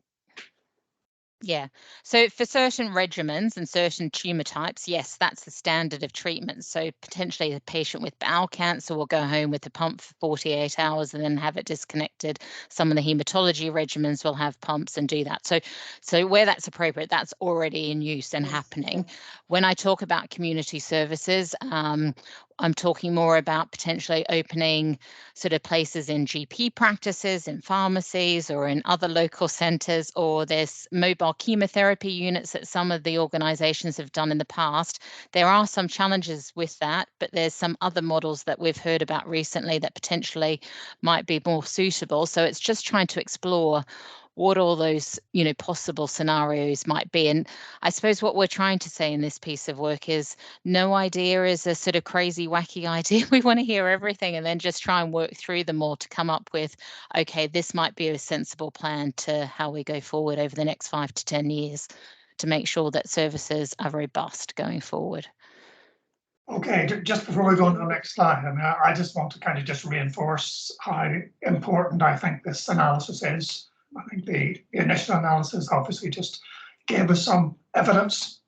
Speaker 7: Yeah, so for certain regimens and certain tumour types, yes, that's the standard of treatment. So potentially the patient with bowel cancer will go home with the pump for 48 hours and then have it disconnected. Some of the haematology regimens will have pumps and do that. So where that's appropriate, that's already in use and happening. When I talk about community services, I'm talking more about potentially opening sort of places in GP practices, in pharmacies, or in other local centres, or there's mobile chemotherapy units that some of the organisations have done in the past. There are some challenges with that, but there's some other models that we've heard about recently that potentially might be more suitable. So it's just trying to explore what all those, possible scenarios might be. And I suppose what we're trying to say in this piece of work is no idea is a sort of crazy, wacky idea. We want to hear everything and then just try and work through them all to come up with, okay, this might be a sensible plan to how we go forward over the next 5 to 10 years to make sure that services are robust going forward.
Speaker 1: Okay, just before we go on to the next slide, I just want to kind of just reinforce how important I think this analysis is. I think the initial analysis obviously just gave us some evidence,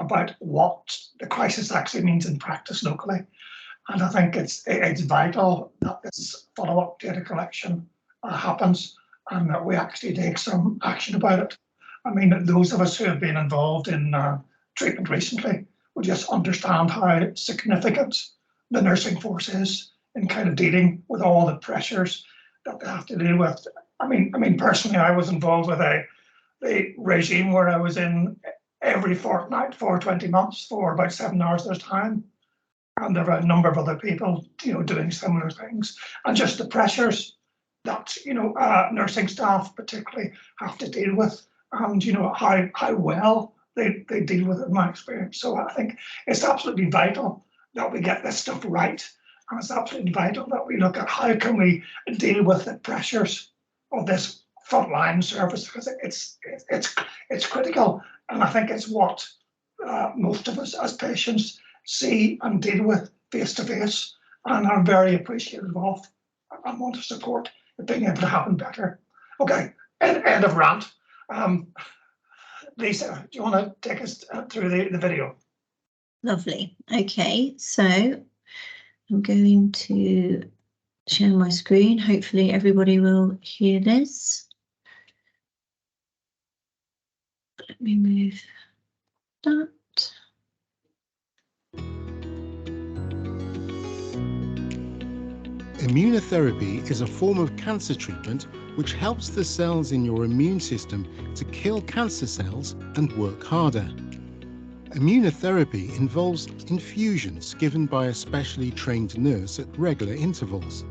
Speaker 1: about what the crisis actually means in practice locally. And I think it's vital that this follow-up data collection happens and that we actually take some action about it. I mean, those of us who have been involved in treatment recently will just understand how significant the nursing force is in kind of dealing with all the pressures that they have to deal with. I mean, personally, I was involved with a regime where I was in every fortnight for 20 months for about 7 hours at a time. And there were a number of other people, doing similar things. And just the pressures that, nursing staff particularly have to deal with, and, how well they deal with it, in my experience. So I think it's absolutely vital that we get this stuff right. And it's absolutely vital that we look at how can we deal with the pressures of this frontline service, because it's critical, and I think it's what most of us as patients see and deal with face to face, and are very appreciative of and want to support being able to happen better. Okay, end of rant. Lisa, do you want to take us through the video?
Speaker 2: Lovely. Okay, so I'm going to share my screen. Hopefully everybody will hear this. Let me move that.
Speaker 8: Immunotherapy is a form of cancer treatment which helps the cells in your immune system to kill cancer cells and work harder. Immunotherapy involves infusions given by a specially trained nurse at regular intervals.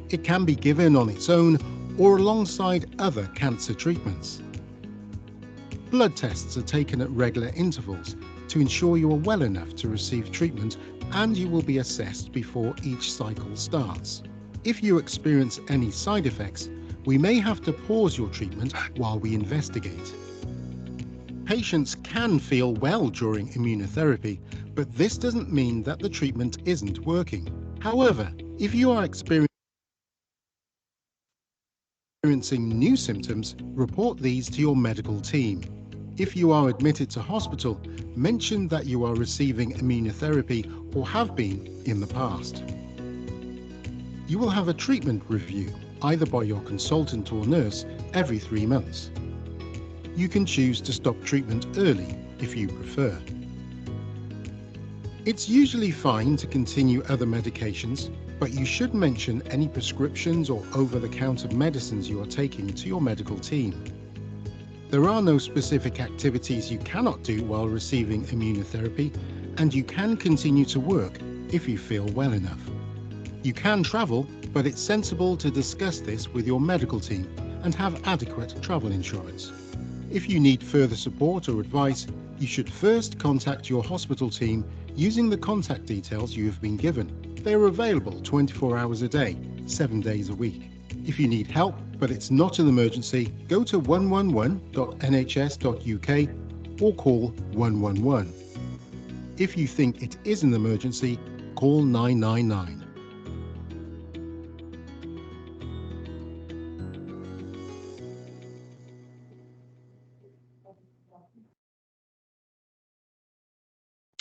Speaker 8: It can be given on its own or alongside other cancer treatments. Blood tests are taken at regular intervals to ensure you are well enough to receive treatment, and you will be assessed before each cycle starts. If you experience any side effects, we may have to pause your treatment while we investigate. Patients can feel well during immunotherapy, but this doesn't mean that the treatment isn't working. However, if you are experiencing new symptoms, report these to your medical team. If you are admitted to hospital, mention that you are receiving immunotherapy or have been in the past. You will have a treatment review, either by your consultant or nurse, every 3 months. You can choose to stop treatment early if you prefer. It's usually fine to continue other medications, but you should mention any prescriptions or over-the-counter medicines you are taking to your medical team. There are no specific activities you cannot do while receiving immunotherapy, and you can continue to work if you feel well enough. You can travel, but it's sensible to discuss this with your medical team and have adequate travel insurance. If you need further support or advice, you should first contact your hospital team using the contact details you have been given. They are available 24 hours a day, 7 days a week. If you need help, but it's not an emergency, go to 111.nhs.uk or call 111. If you think it is an emergency, call 999.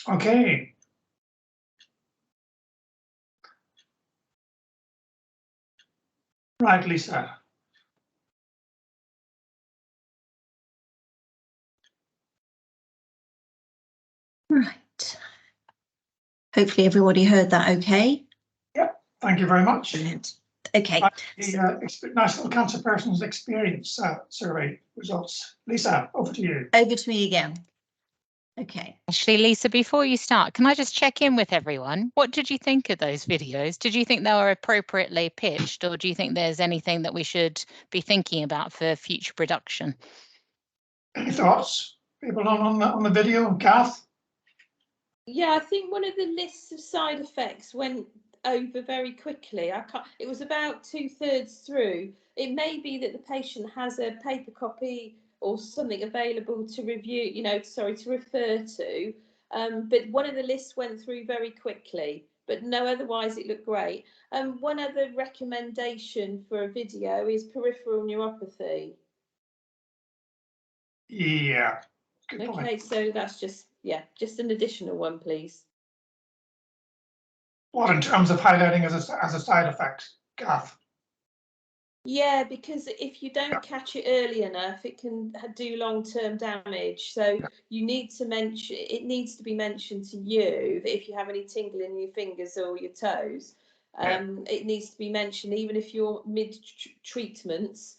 Speaker 1: Okay. Right, Lisa.
Speaker 2: Right. Hopefully everybody heard that okay.
Speaker 1: Yep, thank you very much.
Speaker 2: Brilliant. Okay.
Speaker 1: The National Cancer Persons Experience Survey results. Lisa, over to you.
Speaker 2: Over to me again. Okay.
Speaker 7: Actually, Lisa, before you start, can I just check in with everyone? What did you think of those videos? Did you think they were appropriately pitched, or do you think there's anything that we should be thinking about for future production?
Speaker 1: Any thoughts, people on the video? Kath?
Speaker 4: Yeah, I think one of the lists of side effects went over very quickly. It was about 2/3 through. It may be that the patient has a paper copy or something available to review, to refer to. But one of the lists went through very quickly, but no, otherwise it looked great. One other recommendation for a video is peripheral neuropathy.
Speaker 1: Yeah. Good
Speaker 4: Okay,
Speaker 1: point.
Speaker 4: so that's just an additional one, please.
Speaker 1: What in terms of highlighting as a side effect, Kath?
Speaker 4: Yeah, because if you don't catch it early enough, it can do long-term damage. So you need to mention, it needs to be mentioned to you that if you have any tingling in your fingers or your toes, it needs to be mentioned even if you're mid-treatments,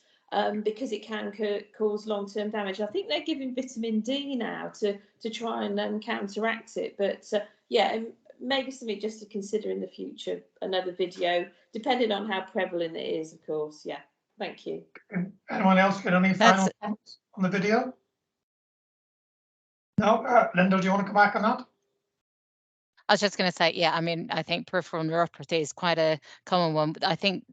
Speaker 4: because it can cause long-term damage. I think they're giving vitamin D now to try and counteract it. But yeah, maybe something just to consider in the future, another video, depending on how prevalent it is, of course. Yeah, thank you.
Speaker 1: Anyone else get any final comments on the video? No, Linda, do you want to come back on that?
Speaker 7: I was just going to say, yeah, I mean, I think peripheral neuropathy is quite a common one. But I think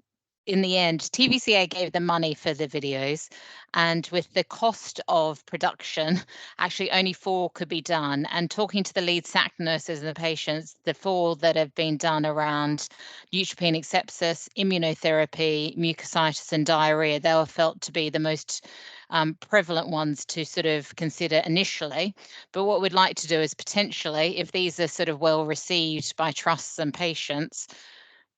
Speaker 7: in the end, TVCA gave the money for the videos, and with the cost of production, actually only 4 could be done. And talking to the lead SAC nurses and the patients, the 4 that have been done around neutropenic sepsis, immunotherapy, mucositis and diarrhea, they were felt to be the most prevalent ones to sort of consider initially. But what we'd like to do is potentially, if these are sort of well received by trusts and patients,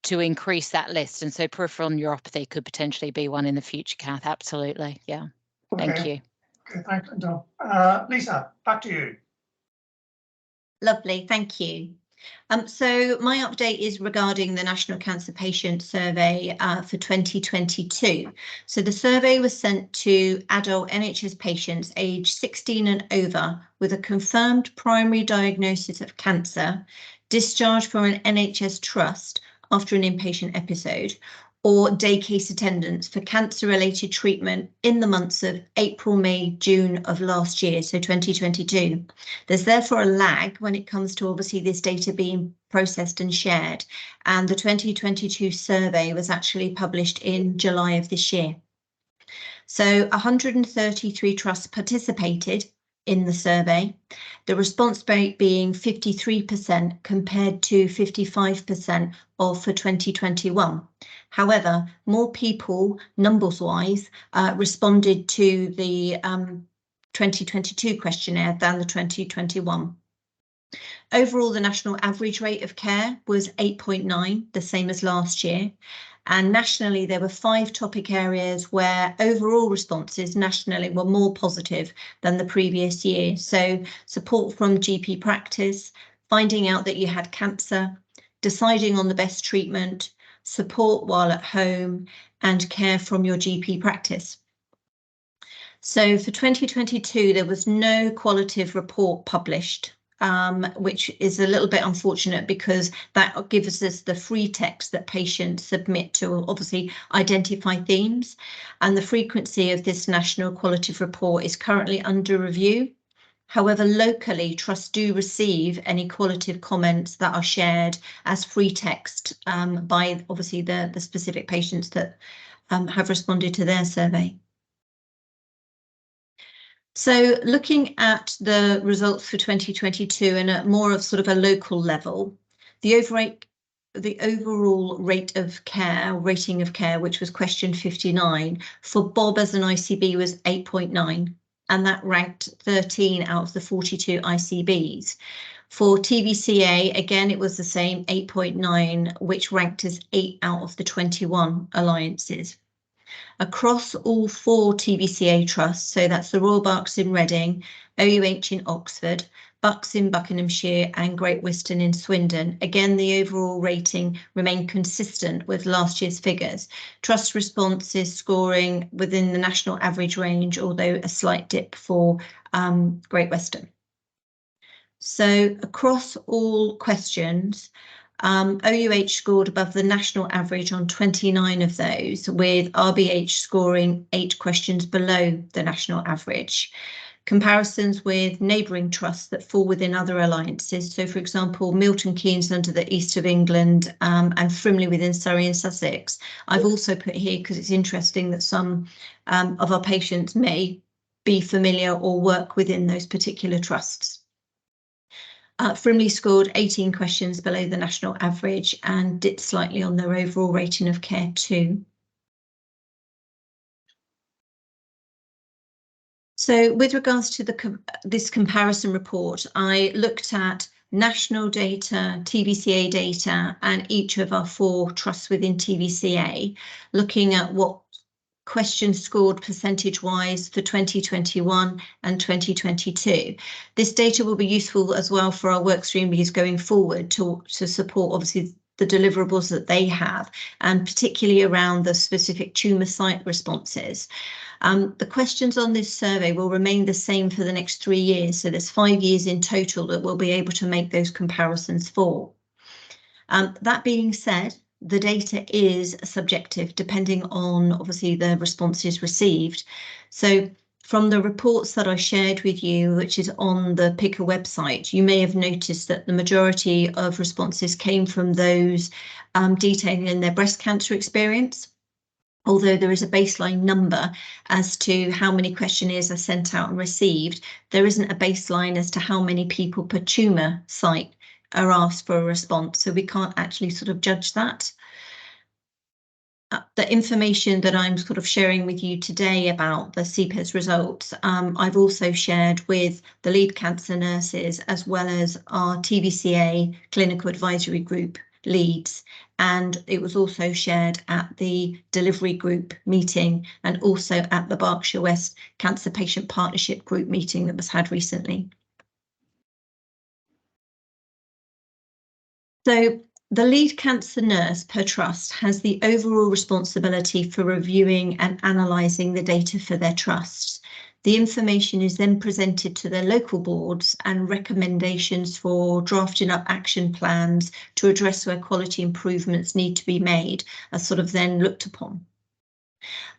Speaker 7: to increase that list. And so peripheral neuropathy could potentially be one in the future, Kath. Absolutely. Yeah.
Speaker 1: Okay.
Speaker 7: Thank you.
Speaker 1: Okay, thanks, Linda. Lisa, back to you.
Speaker 2: Lovely, thank you. So my update is regarding the National Cancer Patient Survey for 2022. So the survey was sent to adult NHS patients aged 16 and over with a confirmed primary diagnosis of cancer, discharged from an NHS trust after an inpatient episode, or day case attendance for cancer-related treatment in the months of April, May, June of last year, so 2022. There's therefore a lag when it comes to obviously this data being processed and shared, and the 2022 survey was actually published in July of this year. So 133 trusts participated in the survey, the response rate being 53% compared to 55% for 2021. However, more people, numbers-wise, responded to the 2022 questionnaire than the 2021. Overall, the national average rate of care was 8.9, the same as last year. And nationally, there were 5 topic areas where overall responses nationally were more positive than the previous year. So support from GP practice, finding out that you had cancer, deciding on the best treatment, support while at home, and care from your GP practice. So for 2022, there was no qualitative report published, which is a little bit unfortunate because that gives us the free text that patients submit to obviously identify themes, and the frequency of this national qualitative report is currently under review. However, locally, trusts do receive any qualitative comments that are shared as free text by obviously the specific patients that have responded to their survey. So looking at the results for 2022 and at more of sort of a local level, the overall rate of care, rating of care, which was question 59, for Bob as an ICB was 8.9, and that ranked 13 out of the 42 ICBs. For TVCA, again, it was the same, 8.9, which ranked as 8 out of the 21 alliances. Across all 4 TVCA trusts, so that's the Royal Berks in Reading, OUH in Oxford, Bucks in Buckinghamshire and Great Western in Swindon. Again, the overall rating remained consistent with last year's figures. Trust responses scoring within the national average range, although a slight dip for Great Western. So across all questions, OUH scored above the national average on 29 of those, with RBH scoring 8 questions below the national average. Comparisons with neighbouring trusts that fall within other alliances, so for example Milton Keynes under the East of England and Frimley within Surrey and Sussex, I've also put here because it's interesting that some of our patients may be familiar or work within those particular trusts. Frimley scored 18 questions below the national average and dipped slightly on their overall rating of care too. So with regards to this comparison report, I looked at national data, TVCA data, and each of our 4 trusts within TVCA, looking at what questions scored percentage-wise for 2021 and 2022. This data will be useful as well for our workstream leads going forward to support obviously the deliverables that they have, and particularly around the specific tumour site responses. The questions on this survey will remain the same for the next 3 years, so there's 5 years in total that we'll be able to make those comparisons for. That being said, the data is subjective depending on obviously the responses received. So from the reports that I shared with you, which is on the PICA website, you may have noticed that the majority of responses came from those detailing their breast cancer experience. although there is a baseline number as to how many questionnaires are sent out and received, there isn't a baseline as to how many people per tumour site are asked for a response. So we can't actually sort of judge that. The information that I'm sort of sharing with you today about the CPES results, I've also shared with the lead cancer nurses as well as our TVCA clinical advisory group leads, and it was also shared at the delivery group meeting and also at the Berkshire West Cancer Patient Partnership group meeting that was had recently. So the lead cancer nurse per trust has the overall responsibility for reviewing and analysing the data for their trusts. The information is then presented to their local boards, and recommendations for drafting up action plans to address where quality improvements need to be made are sort of then looked upon.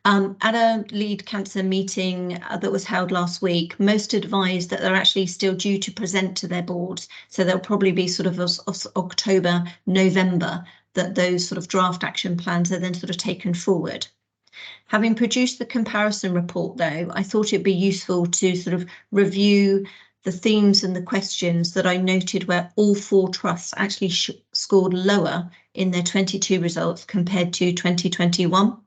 Speaker 2: At a lead cancer meeting that was held last week, most advised that they're actually still due to present to their boards. So they'll probably be sort of October, November, that those sort of draft action plans are then sort of taken forward. Having produced the comparison report, though, I thought it'd be useful to sort of review the themes and the questions that I noted where all 4 trusts actually scored lower in their 22 results compared to 2021.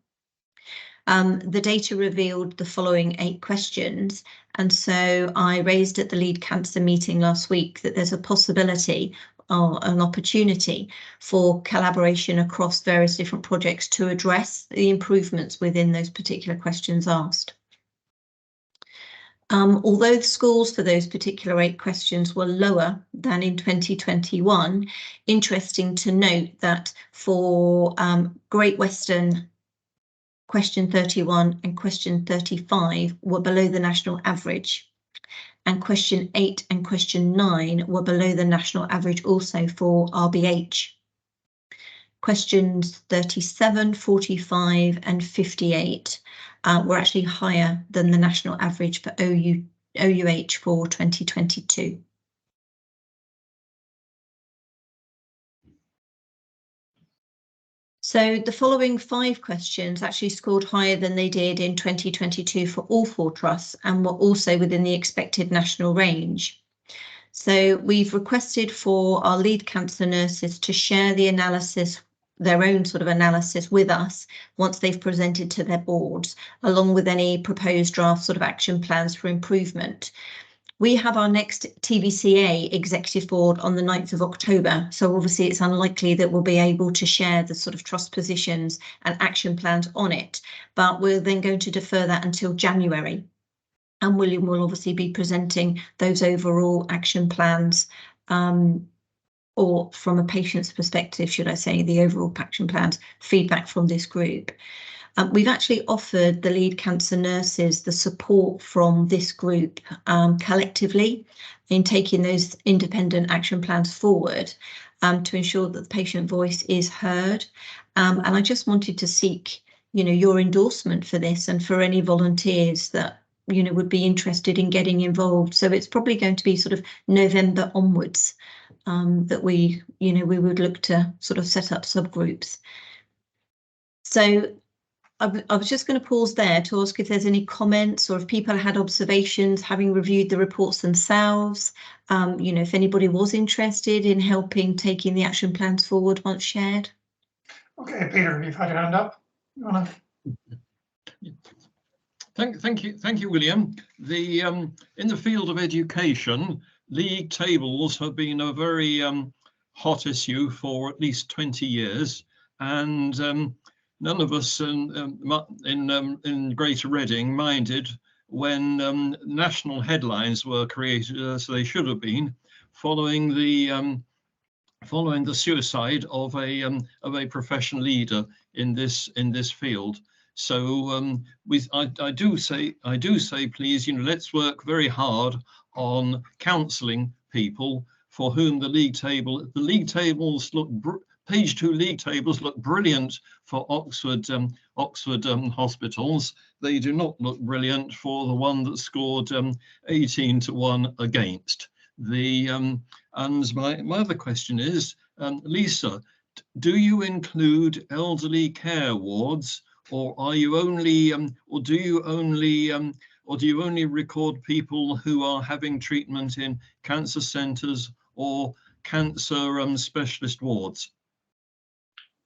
Speaker 2: The data revealed the following 8 questions, and so I raised at the lead cancer meeting last week that there's a possibility or an opportunity for collaboration across various different projects to address the improvements within those particular questions asked. Although the scores for those particular 8 questions were lower than in 2021, interesting to note that for Great Western, question 31 and question 35 were below the national average, and question 8 and question 9 were below the national average also for RBH. Questions 37, 45 and 58 were actually higher than the national average for OUH for 2022. So the following 5 questions actually scored higher than they did in 2022 for all 4 trusts and were also within the expected national range. So we've requested for our lead cancer nurses to share the analysis, their own sort of analysis with us once they've presented to their boards, along with any proposed draft sort of action plans for improvement. We have our next TVCA executive board on the 9th of October, so obviously it's unlikely that we'll be able to share the sort of trust positions and action plans on it, but we're then going to defer that until January. And William will obviously be presenting those overall action plans, or from a patient's perspective, should I say, the overall action plans, feedback from this group. We've actually offered the lead cancer nurses the support from this group collectively in taking those independent action plans forward to ensure that the patient voice is heard. And I just wanted to seek, your endorsement for this and for any volunteers that, would be interested in getting involved. So it's probably going to be sort of November onwards that we would look to sort of set up subgroups. So I was just going to pause there to ask if there's any comments or if people had observations having reviewed the reports themselves. If anybody was interested in helping taking the action plans forward once shared.
Speaker 1: Okay, Peter, you've had your hand up. You wanna...
Speaker 5: Thank you, William. The in the field of education, league tables have been a very hot issue for at least 20 years, and none of us in Greater Reading minded when national headlines were created, as they should have been, following the suicide of a professional leader in this field. So I do say, please, let's work very hard on counselling people for whom the league tables look. Page 2 league tables look brilliant for Oxford hospitals. They do not look brilliant for the one that scored 18-1 against. And my other question is, Lisa, do you include elderly care wards or are you only, or do you only record people who are having treatment in cancer centres or cancer specialist wards?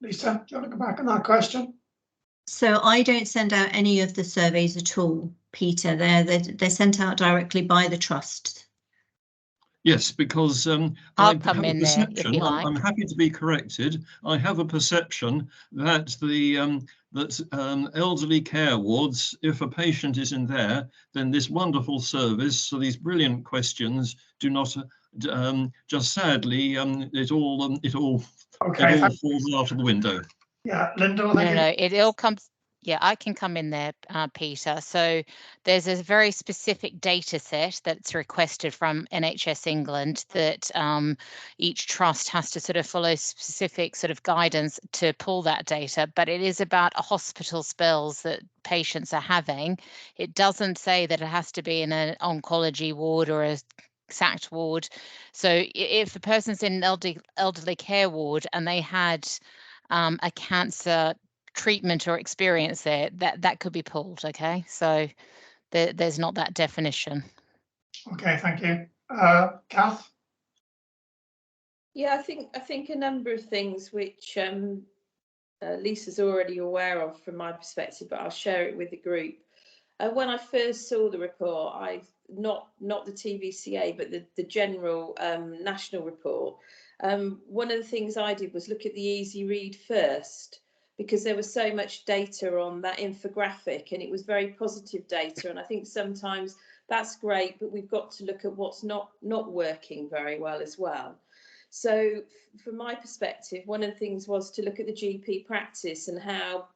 Speaker 1: Lisa, do you want to go back on that question?
Speaker 2: So I don't send out any of the surveys at all, Peter. They're sent out directly by the trust.
Speaker 5: Yes, because
Speaker 7: I'll come in there if you like.
Speaker 5: I'm happy to be corrected. I have a perception that the elderly care wards, if a patient is in there, then this wonderful service, so these brilliant questions do not just sadly it all falls out of the window.
Speaker 1: Yeah, Linda.
Speaker 7: No, it all comes. Yeah, I can come in there, Peter. So there's a very specific data set that's requested from NHS England that each trust has to sort of follow specific sort of guidance to pull that data, but it is about hospital spells that patients are having. It doesn't say that it has to be in an oncology ward or a SACT ward. So if a person's in an elderly care ward and they had a cancer treatment or experience there, that could be pulled. Okay, so there's not that definition.
Speaker 1: Okay, thank you. Kath?
Speaker 4: Yeah, I think a number of things which Lisa's already aware of from my perspective, but I'll share it with the group. When I first saw the report, not the TVCA, but the general national report, one of the things I did was look at the easy read first, because there was so much data on that infographic and it was very positive data. And I think sometimes that's great, but we've got to look at what's not working very well as well. So from my perspective, one of the things was to look at the GP practice and how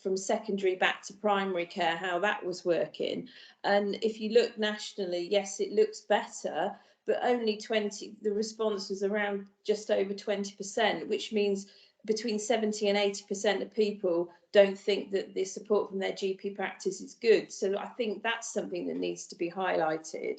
Speaker 4: from secondary back to primary care, how that was working. And if you look nationally, yes, it looks better, but only the response was around just over 20%, which means between 70 and 80% of people don't think that the support from their GP practice is good. So I think that's something that needs to be highlighted.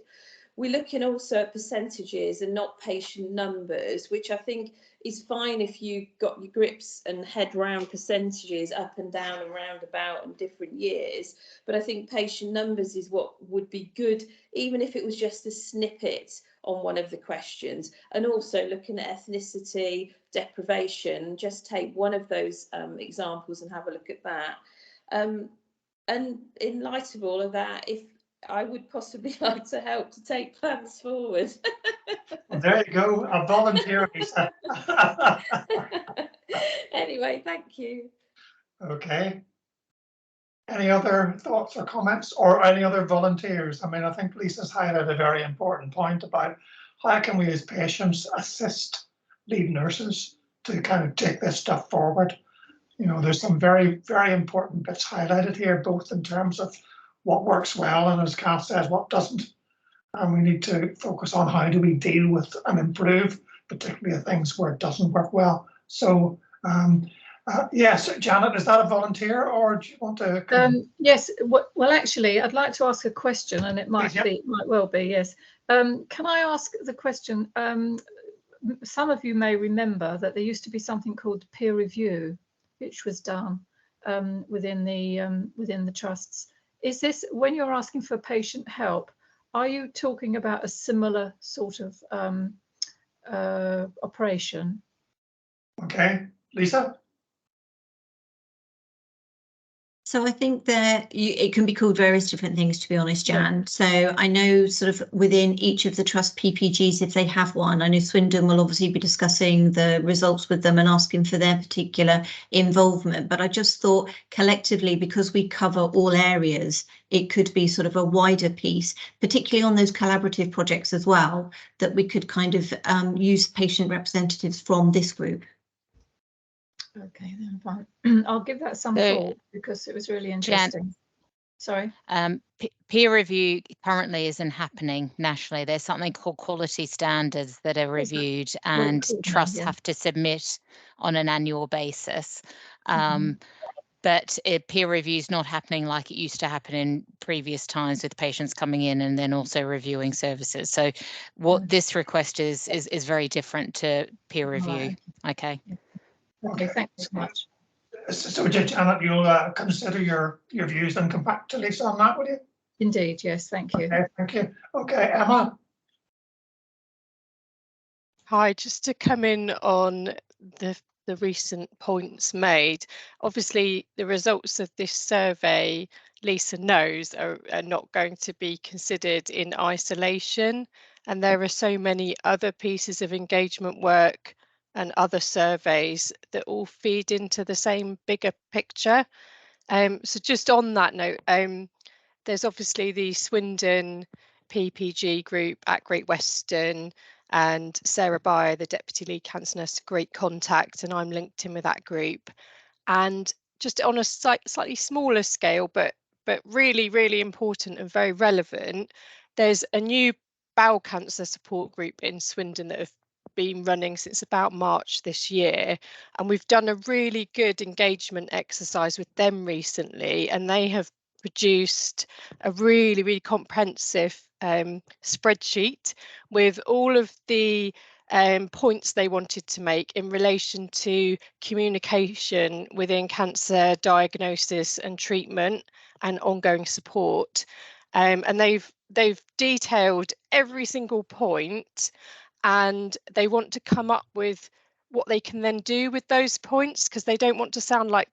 Speaker 4: We're looking also at percentages and not patient numbers, which I think is fine if you got your grips and head round percentages up and down and round about in different years. But I think patient numbers is what would be good, even if it was just a snippet on one of the questions. And also looking at ethnicity, deprivation, just take one of those examples and have a look at that. And in light of all of that, if I would possibly like to help to take plans forward.
Speaker 1: Well, there you go, a volunteer, Lisa.
Speaker 4: Anyway, thank you.
Speaker 1: Okay. Any other thoughts or comments, or any other volunteers? I mean, I think Lisa's highlighted a very important point about how can we as patients assist lead nurses to kind of take this stuff forward. You know, there's some very, very important bits highlighted here, both in terms of what works well and, as Kath says, what doesn't. And we need to focus on how do we deal with and improve, particularly the things where it doesn't work well. So yes, Janet, is that a volunteer, or do you want to?
Speaker 9: Yes. Well, actually, I'd like to ask a question, and it might well be yes. Can I ask the question? Some of you may remember that there used to be something called peer review, which was done within the trusts. Is this, when you're asking for patient help, are you talking about a similar sort of operation?
Speaker 1: Okay, Lisa?
Speaker 2: So I think that it can be called various different things, to be honest, Jan. Yeah. So I know sort of within each of the trust PPGs, if they have one, I know Swindon will obviously be discussing the results with them and asking for their particular involvement. But I just thought collectively, because we cover all areas, it could be sort of a wider piece, particularly on those collaborative projects as well, that we could kind of use patient representatives from this group.
Speaker 9: Okay, then fine. I'll give that some thought because it was really interesting. Jan, sorry.
Speaker 7: Peer review currently isn't happening nationally. There's something called quality standards that are reviewed, and trusts have to submit on an annual basis. But peer review is not happening like it used to happen in previous times, with patients coming in and then also reviewing services. So what this request is very different to peer review. Okay.
Speaker 9: Okay, thanks so much.
Speaker 1: So Janet, you'll consider your views and come back to Lisa on that, will you?
Speaker 9: Indeed, yes, thank you.
Speaker 1: Okay, thank you. Okay, Emma.
Speaker 10: Hi, just to come in on the recent points made. Obviously, the results of this survey, Lisa knows, are not going to be considered in isolation. And there are so many other pieces of engagement work and other surveys that all feed into the same bigger picture. So just on that note, there's obviously the Swindon PPG group at Great Western, and Sarah Byer, the Deputy Lead Cancer Nurse, great contact, and I'm linked in with that group. And just on a slightly smaller scale, but really, really important and very relevant, there's a new bowel cancer support group in Swindon that have been running since about March this year, and we've done a really good engagement exercise with them recently, and they have produced a really, really comprehensive spreadsheet with all of the points they wanted to make in relation to communication within cancer diagnosis and treatment and ongoing support. And they've detailed every single point, and they want to come up with what they can then do with those points, because they don't want to sound like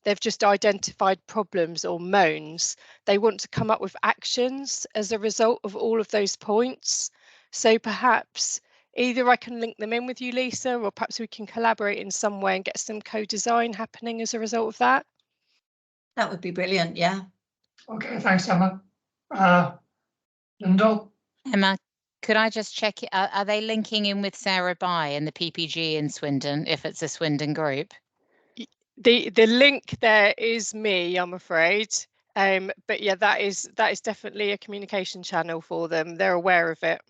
Speaker 10: they've just identified problems or moans. They want to come up with actions as a result of all of those points. So perhaps either I can link them in with you, Lisa, or perhaps we can collaborate in some way and get some co-design happening as a result of that.
Speaker 2: That would be brilliant, yeah.
Speaker 1: Okay, thanks, Emma. Lyndall?
Speaker 7: Emma, could I just check, are they linking in with Sarah Bye and the PPG in Swindon, if it's a Swindon group?
Speaker 10: The link there is me, I'm afraid. But yeah, that is definitely a communication channel for them. They're aware of it.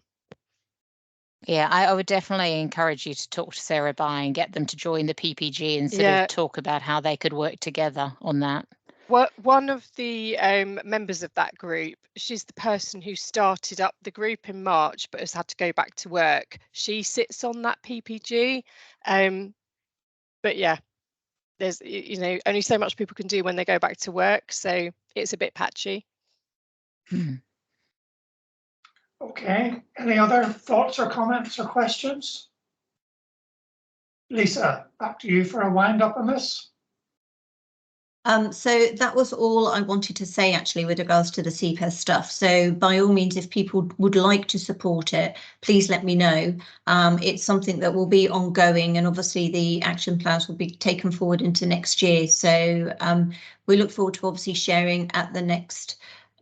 Speaker 7: Yeah, I would definitely encourage you to talk to Sarah Bye and get them to join the PPG and sort of talk about how they could work together on that.
Speaker 10: Well, one of the members of that group, she's the person who started up the group in March but has had to go back to work. She sits on that PPG. But yeah, there's, you know, only so much people can do when they go back to work, so it's a bit patchy.
Speaker 1: Okay, any other thoughts or comments or questions? Lisa, back to you for a wind up on this.
Speaker 2: So that was all I wanted to say actually with regards to the CPES stuff. So by all means, if people would like to support it, please let me know. It's something that will be ongoing, and obviously the action plans will be taken forward into next year. So we look forward to obviously sharing at the next,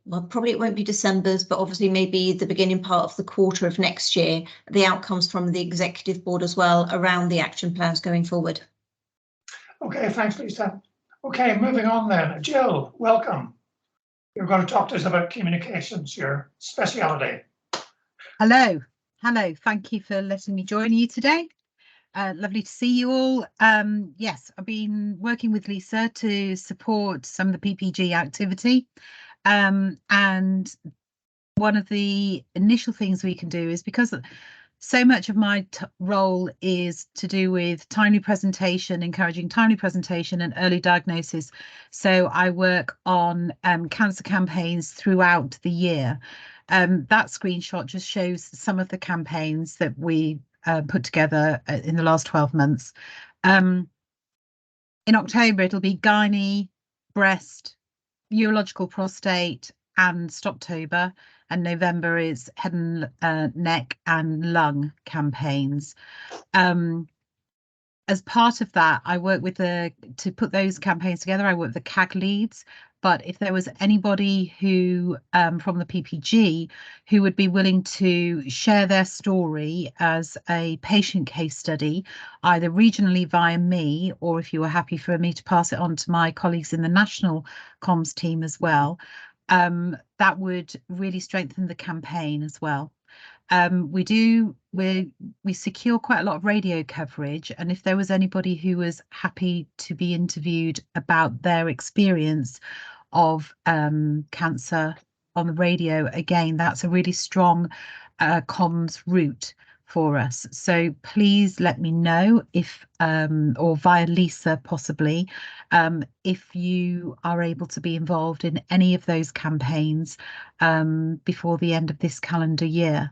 Speaker 2: well, probably it won't be December's, but obviously maybe the beginning part of the quarter of next year, the outcomes from the executive board as well around the action plans going forward.
Speaker 1: Okay, thanks, Lisa. Okay, moving on then. Jill, welcome. You're going to talk to us about communications, your speciality.
Speaker 11: Hello. Thank you for letting me join you today. Lovely to see you all. Yes, I've been working with Lisa to support some of the PPG activity. And one of the initial things we can do is, because so much of my role is to do with timely presentation, encouraging timely presentation and early diagnosis. So I work on cancer campaigns throughout the year. That screenshot just shows some of the campaigns that we put together in the last 12 months. In October, it'll be gynae, breast, urological prostate and Stoptober, and November is head and neck and lung campaigns. As part of that, I work with to put those campaigns together, I work with the CAG leads. But if there was anybody who from the PPG who would be willing to share their story as a patient case study, either regionally via me, or if you were happy for me to pass it on to my colleagues in the national comms team as well, that would really strengthen the campaign as well. We secure quite a lot of radio coverage, and if there was anybody who was happy to be interviewed about their experience of cancer on the radio, again, that's a really strong comms route for us. So please let me know if, or via Lisa possibly, if you are able to be involved in any of those campaigns before the end of this calendar year.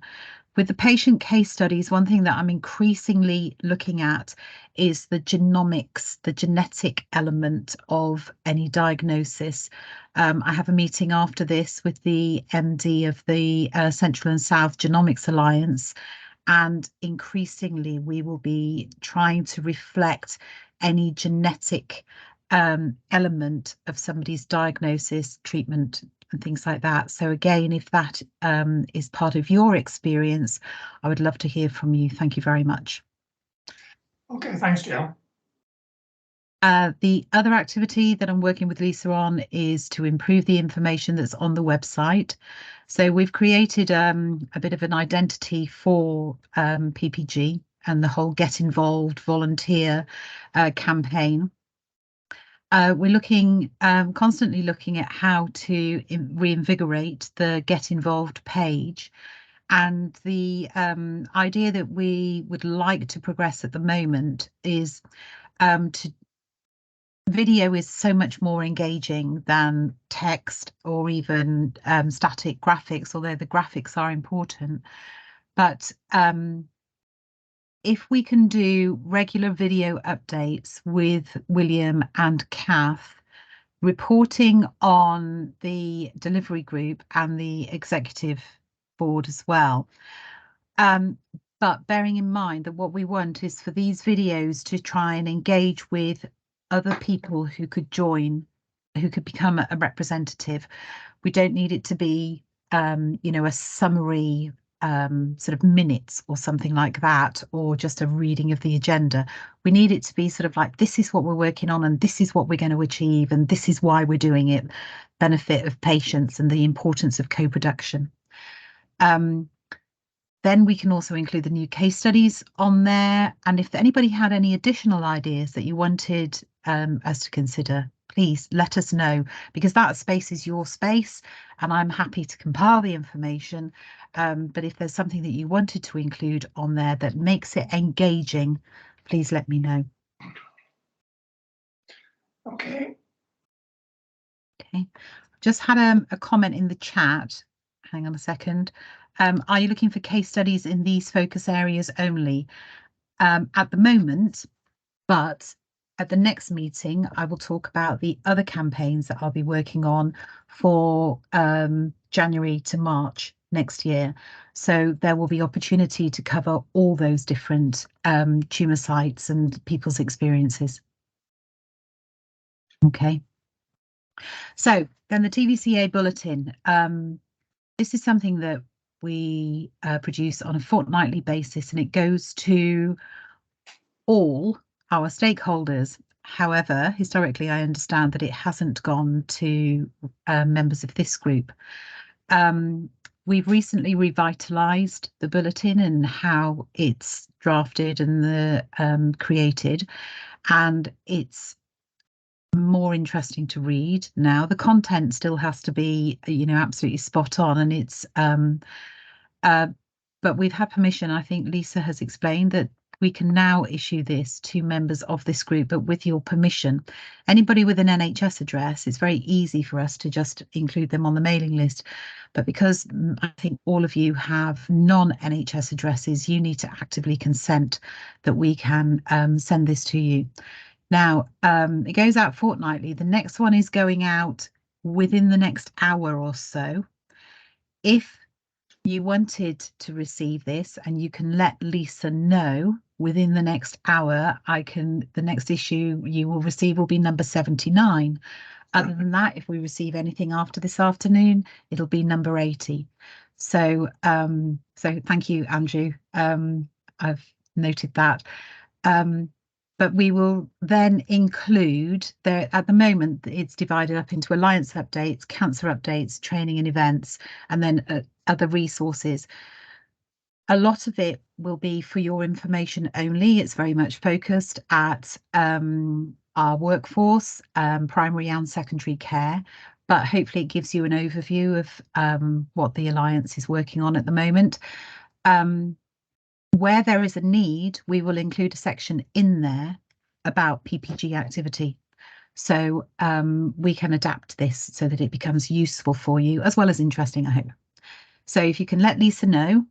Speaker 11: With the patient case studies, one thing that I'm increasingly looking at is the genomics, the genetic element of any diagnosis. I have a meeting after this with the MD of the Central and South Genomics Alliance, and increasingly we will be trying to reflect any genetic element of somebody's diagnosis, treatment, and things like that. So again, if that is part of your experience, I would love to hear from you. Thank you very much.
Speaker 1: Okay, thanks, Jill.
Speaker 11: The other activity that I'm working with Lisa on is to improve the information that's on the website. So we've created a bit of an identity for PPG and the whole Get Involved volunteer campaign. We're looking constantly looking at how to reinvigorate the Get Involved page. And the idea that we would like to progress at the moment is video is so much more engaging than text or even static graphics, although the graphics are important. But if we can do regular video updates with William and Kath, reporting on the delivery group and the executive board as well. But bearing in mind that what we want is for these videos to try and engage with other people who could join, who could become a representative. We don't need it to be, you know, a summary sort of minutes or something like that, or just a reading of the agenda. We need it to be sort of like, this is what we're working on and this is what we're going to achieve and this is why we're doing it, benefit of patients and the importance of co-production. Then we can also include the new case studies on there. And if anybody had any additional ideas that you wanted us to consider, please let us know, because that space is your space and I'm happy to compile the information. But if there's something that you wanted to include on there that makes it engaging, please let me know.
Speaker 1: Okay.
Speaker 11: Okay, just had a comment in the chat. Hang on a second. Are you looking for case studies in these focus areas only? At the moment, but at the next meeting, I will talk about the other campaigns that I'll be working on for January to March next year. So there will be opportunity to cover all those different tumour sites and people's experiences. Okay. So then the TVCA bulletin. This is something that we produce on a fortnightly basis, and it goes to all our stakeholders. However, historically, I understand that it hasn't gone to members of this group. We've recently revitalised the bulletin and how it's drafted and created, and it's more interesting to read now. The content still has to be, you know, absolutely spot on, and it's but we've had permission. I think Lisa has explained that we can now issue this to members of this group, but with your permission. Anybody with an NHS address, it's very easy for us to just include them on the mailing list. But because I think all of you have non-NHS addresses, you need to actively consent that we can send this to you. Now, it goes out fortnightly. The next one is going out within the next hour or so. If you wanted to receive this, and you can let Lisa know within the next hour, the next issue you will receive will be number 79. Other than that, if we receive anything after this afternoon, it'll be number 80. So, so thank you, Andrew. I've noted that. But we will then include at the moment, it's divided up into alliance updates, cancer updates, training and events, and then other resources. A lot of it will be for your information only. It's very much focused at our workforce, primary and secondary care, but hopefully it gives you an overview of what the Alliance is working on at the moment. Where there is a need, we will include a section in there about PPG activity. So we can adapt this so that it becomes useful for you as well as interesting, I hope. So if you can let Lisa know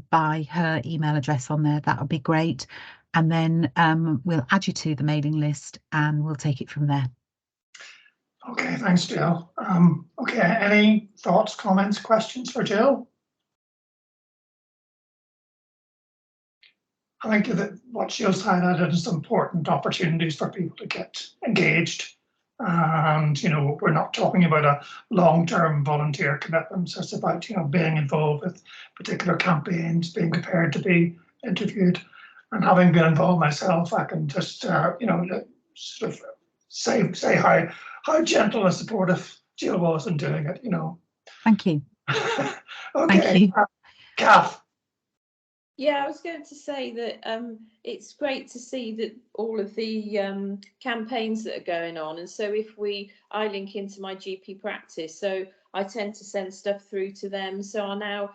Speaker 11: by her email address on there, that would be great. And then we'll add you to the mailing list and we'll take it from there.
Speaker 1: Okay, thanks, Jill. Okay, any thoughts, comments, questions for Jill? I think that what Jill's highlighted is important opportunities for people to get engaged. And, you know, we're not talking about a long-term volunteer commitment. It's about, you know, being involved with particular campaigns, being prepared to be interviewed. And having been involved myself, I can just, you know, sort of say how gentle and supportive Jill was in doing it, you know.
Speaker 11: Thank you.
Speaker 1: Okay,
Speaker 11: Thank you.
Speaker 1: Kath.
Speaker 4: Yeah, I was going to say that it's great to see that all of the campaigns that are going on. And so I link into my GP practice, so I tend to send stuff through to them. So I'll now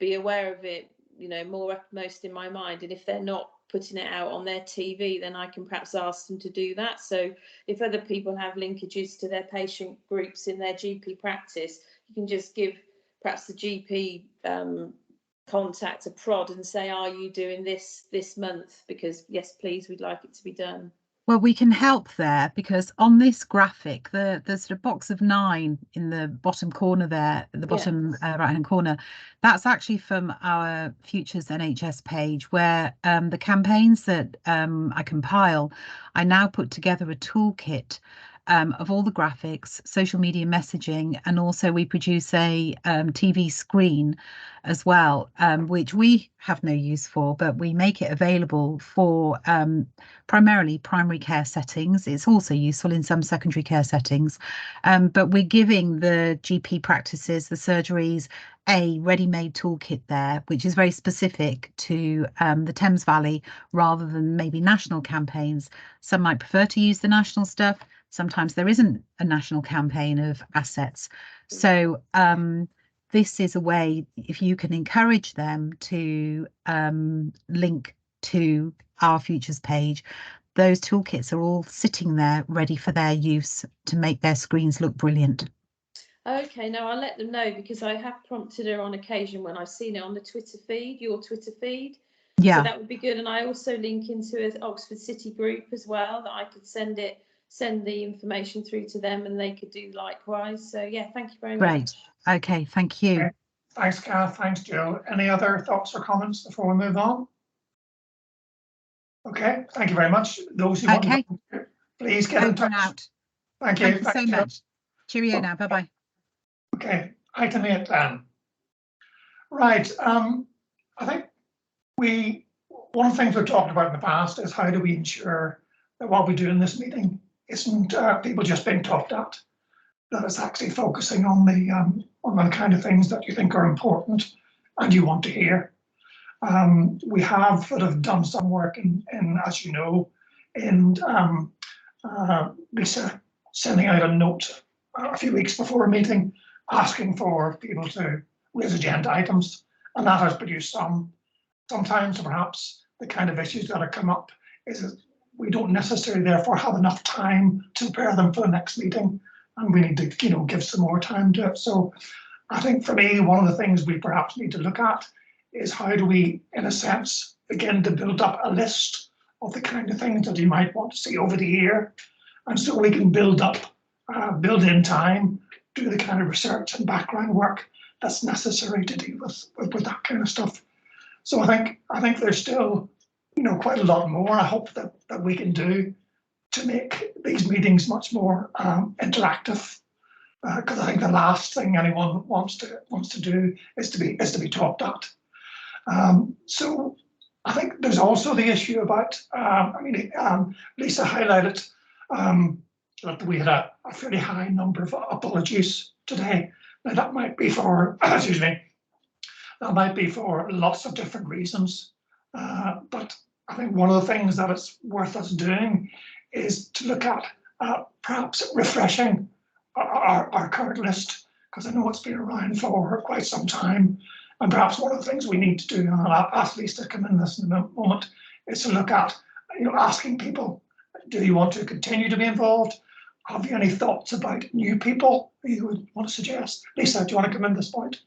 Speaker 4: be aware of it, you know, more uppermost in my mind. And if they're not putting it out on their TV, then I can perhaps ask them to do that. So if other people have linkages to their patient groups in their GP practice, you can just give perhaps the GP contact a prod and say, are you doing this month? Because yes, please, we'd like it to be done.
Speaker 11: Well, we can help there because on this graphic, there's a box of 9 in the bottom corner there, the bottom right-hand corner. That's actually from our Futures NHS page where the campaigns that I compile, I now put together a toolkit of all the graphics, social media messaging, and also we produce a TV screen as well, which we have no use for, but we make it available for primarily primary care settings. It's also useful in some secondary care settings, but we're giving the GP practices, the surgeries, a ready-made toolkit there, which is very specific to the Thames Valley rather than maybe national campaigns. Some might prefer to use the national stuff. Sometimes there isn't a national campaign of assets. So this is a way, if you can encourage them to link to our Futures page, those toolkits are all sitting there ready for their use to make their screens look brilliant.
Speaker 4: Okay, no, I'll let them know because I have prompted her on occasion when I've seen it on the Twitter feed, your Twitter feed.
Speaker 11: Yeah.
Speaker 4: So that would be good. And I also link into an Oxford City group as well that I could send the information through to them and they could do likewise. So yeah, thank you very much.
Speaker 11: Great. Okay, thank you.
Speaker 1: Okay. Thanks, Kath. Thanks, Jill. Any other thoughts or comments before we move on? Okay, thank you very much. Those who want to, please get in touch.
Speaker 11: Out.
Speaker 1: Thank you.
Speaker 11: Thank you so much. Cheerio now. Bye-bye.
Speaker 1: Okay, item 8 then. Right, I think one of the things we've talked about in the past is how do we ensure that what we do in this meeting isn't people just being talked at, that it's actually focusing on the kind of things that you think are important and you want to hear. We have sort of done some work in as you know, in Lisa sending out a note a few weeks before a meeting asking for people to raise agenda items, and that has produced sometimes perhaps the kind of issues that have come up is that we don't necessarily therefore have enough time to prepare them for the next meeting, and we need to, you know, give some more time to it. So I think for me, one of the things we perhaps need to look at is how do we, in a sense, begin to build up a list of the kind of things that you might want to see over the year, and so we can build in time, do the kind of research and background work that's necessary to deal with that kind of stuff. So I think there's still, you know, quite a lot more I hope that we can do to make these meetings much more interactive, because I think the last thing anyone wants to do is to be talked at. So I think there's also the issue about Lisa highlighted that we had a fairly high number of apologies today. Now that might be for excuse me, that might be for lots of different reasons, but I think one of the things that it's worth us doing is to look at perhaps refreshing our current list, because I know it's been around for quite some time, And perhaps one of the things we need to do, and I'll ask Lisa to come in this in a moment, is to look at, asking people, do you want to continue to be involved? Have you any thoughts about new people you would want to suggest? Lisa, do you want to come in this point?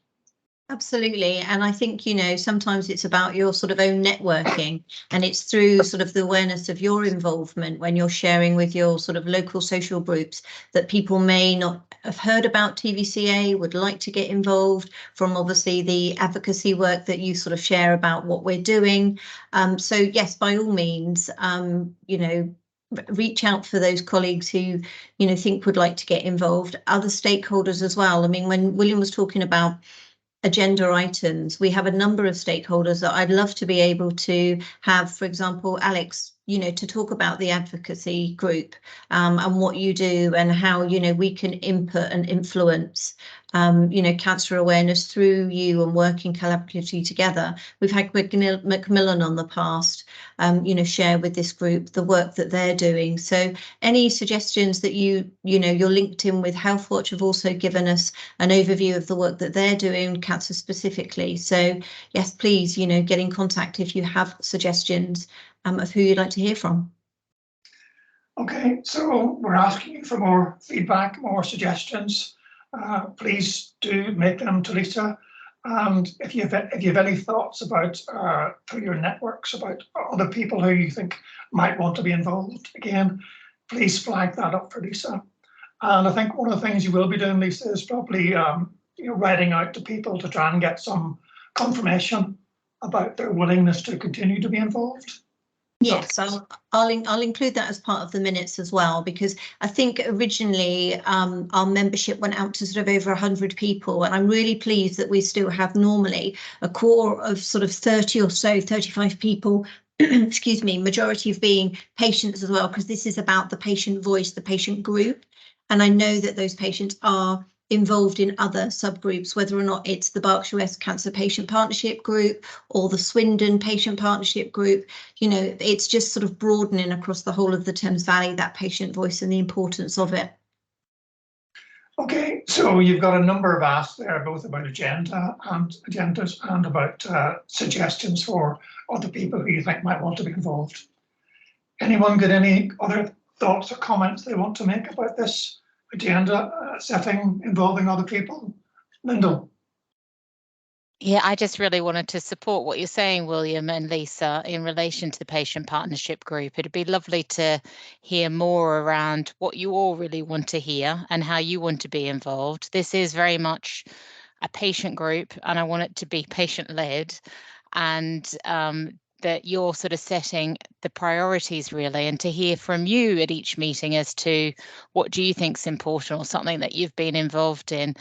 Speaker 2: Absolutely. And I think, sometimes it's about your sort of own networking, and it's through sort of the awareness of your involvement when you're sharing with your sort of local social groups that people may not have heard about TVCA, would like to get involved from obviously the advocacy work that you sort of share about what we're doing. So yes, by all means, reach out for those colleagues who, think would like to get involved, other stakeholders as well. I mean, when William was talking about agenda items, we have a number of stakeholders that I'd love to be able to have, for example, Alex, to talk about the advocacy group and what you do and how, we can input and influence, cancer awareness through you and working collaboratively together. We've had Macmillan on the past, share with this group the work that they're doing. So any suggestions that you're linked in with Healthwatch have also given us an overview of the work that they're doing, cancer specifically. So yes, please, get in contact if you have suggestions of who you'd like to hear from.
Speaker 1: Okay, so we're asking you for more feedback, more suggestions. Please do make them to Lisa. And if you have any thoughts about through your networks about other people who you think might want to be involved, again, please flag that up for Lisa. And I think one of the things you will be doing, Lisa, is probably writing out to people to try and get some confirmation about their willingness to continue to be involved.
Speaker 2: Yes, I'll include that as part of the minutes as well, because I think originally our membership went out to sort of over 100 people, and I'm really pleased that we still have normally a core of sort of 30 or so, 35 people, excuse me, majority of being patients as well, because this is about the patient voice, the patient group. And I know that those patients are involved in other subgroups, whether or not it's the Berkshire West Cancer Patient Partnership Group or the Swindon Patient Partnership Group. It's just sort of broadening across the whole of the Thames Valley, that patient voice and the importance of it.
Speaker 1: Okay, so you've got a number of asks there, both about agendas and about suggestions for other people who you think might want to be involved. Anyone got any other thoughts or comments they want to make about this agenda setting involving other people? Lyndall.
Speaker 7: Yeah, I just really wanted to support what you're saying, William and Lisa, in relation to the patient partnership group. It'd be lovely to hear more around what you all really want to hear and how you want to be involved. This is very much a patient group, and I want it to be patient-led, and that you're sort of setting the priorities really, and to hear from you at each meeting as to what do you think is important or something that you've been involved in.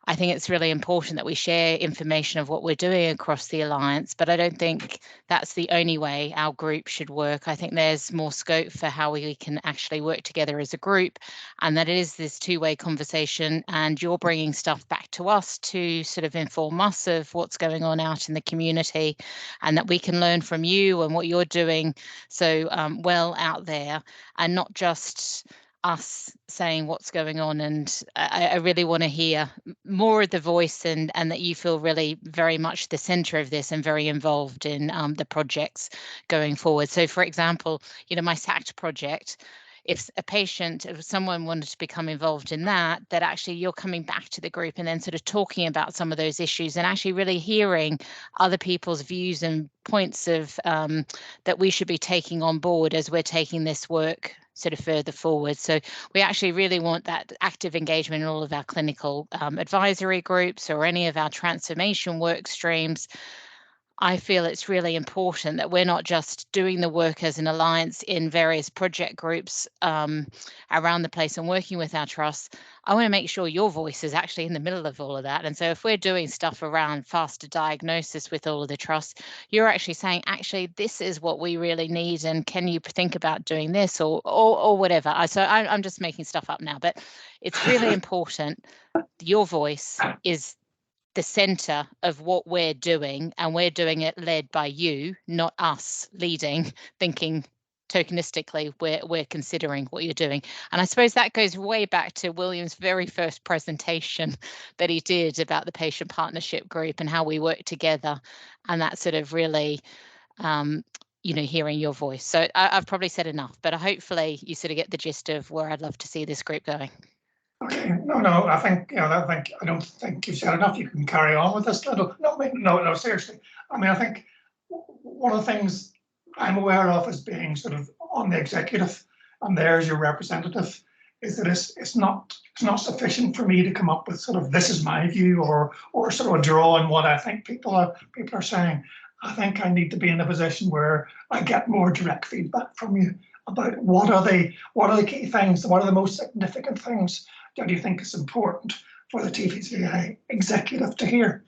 Speaker 7: I think it's really important that we share information of what we're doing across the Alliance, but I don't think that's the only way our group should work. I think there's more scope for how we can actually work together as a group, and that it is this two-way conversation, and you're bringing stuff back to us to sort of inform us of what's going on out in the community, and that we can learn from you and what you're doing so well out there, and not just us saying what's going on. And I really want to hear more of the voice, and that you feel really very much the centre of this and very involved in the projects going forward. So for example, my SACT project, if someone wanted to become involved in that actually you're coming back to the group and then sort of talking about some of those issues and actually really hearing other people's views and points of that we should be taking on board as we're taking this work sort of further forward. So we actually really want that active engagement in all of our clinical advisory groups or any of our transformation work streams. I feel it's really important that we're not just doing the work as an alliance in various project groups around the place and working with our trusts. I want to make sure your voice is actually in the middle of all of that. And so if we're doing stuff around faster diagnosis with all of the trusts, you're actually saying, actually, this is what we really need. And can you think about doing this or whatever? So I'm just making stuff up now, but it's really important. Your voice is the center of what we're doing, and we're doing it led by you, not us leading, thinking tokenistically we're considering what you're doing. And I suppose that goes way back to William's very first presentation that he did about the patient partnership group and how we work together, and that sort of really hearing your voice. So I've probably said enough, but hopefully you sort of get the gist of where I'd love to see this group going.
Speaker 1: Okay, no, I think, I don't think you've said enough. You can carry on with this. No, seriously. I mean, I think one of the things I'm aware of as being sort of on the executive, and there's your representative, is that it's not sufficient for me to come up with sort of this is my view or sort of draw on what I think people are saying. I think I need to be in a position where I get more direct feedback from you about what are the key things, what are the most significant things that you think is important for the TVCA executive to hear.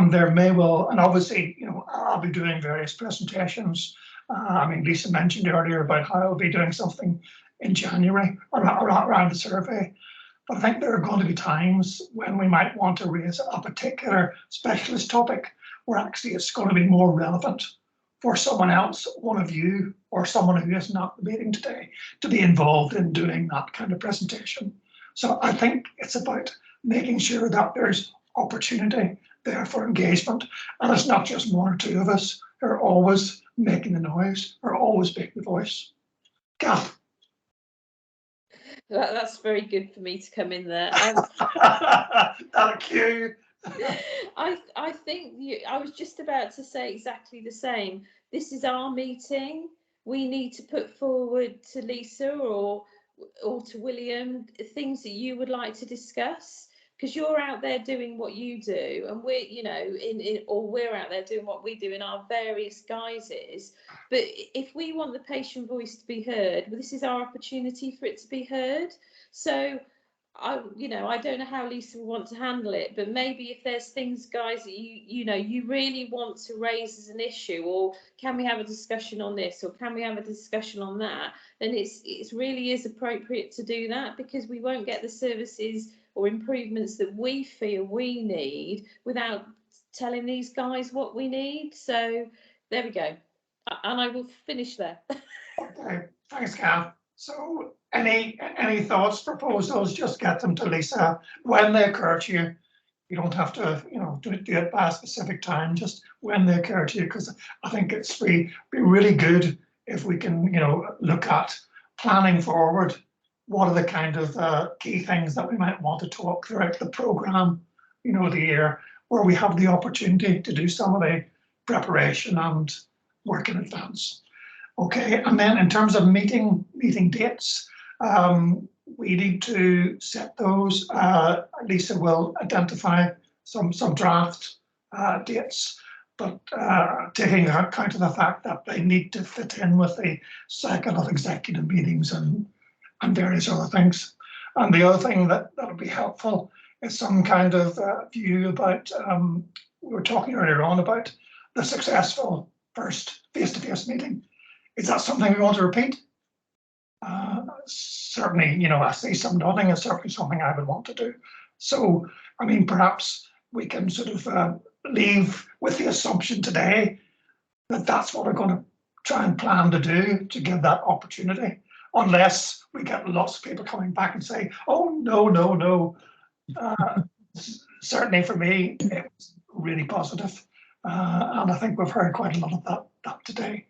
Speaker 1: There may well, and obviously, I'll be doing various presentations. I mean, Lisa mentioned earlier about how I'll be doing something in January around the survey. But I think there are going to be times when we might want to raise a particular specialist topic where actually it's going to be more relevant for someone else, one of you, or someone who isn't at the meeting today, to be involved in doing that kind of presentation. So I think it's about making sure that there's opportunity there for engagement, and it's not just one or two of us who are always making the noise or always making the voice. Gav.
Speaker 4: That's very good for me to come in there.
Speaker 1: That cue.
Speaker 4: I think I was just about to say exactly the same. This is our meeting. We need to put forward to Lisa or to William things that you would like to discuss, because you're out there doing what you do, and we're out there doing what we do in our various guises. But if we want the patient voice to be heard, well, this is our opportunity for it to be heard. So I don't know how Lisa will want to handle it, but maybe if there's things, guys, that you really want to raise as an issue, or can we have a discussion on this, or can we have a discussion on that, then it really is appropriate to do that, because we won't get the services or improvements that we feel we need without telling these guys what we need. So there we go, and I will finish there. Okay,
Speaker 1: thanks, Gav. So any thoughts, proposals, just get them to Lisa when they occur to you. You don't have to, do it by a specific time, just when they occur to you, because I think it's be really good if we can, look at planning forward. What are the kind of key things that we might want to talk throughout the programme, the year, where we have the opportunity to do some of the preparation and work in advance. Okay, and then in terms of meeting dates, we need to set those. Lisa will identify some draft dates, but taking account of the fact that they need to fit in with the cycle of executive meetings and various other things. And the other thing that would be helpful is some kind of view about, we were talking earlier on about the successful first face-to-face meeting. Is that something we want to repeat? Certainly, I see some nodding. It's certainly something I would want to do. So, I mean, perhaps we can sort of leave with the assumption today that that's what we're going to try and plan to do to give that opportunity, unless we get lots of people coming back and say, oh, no. Certainly for me, it was really positive. And I think we've heard quite a lot of that today.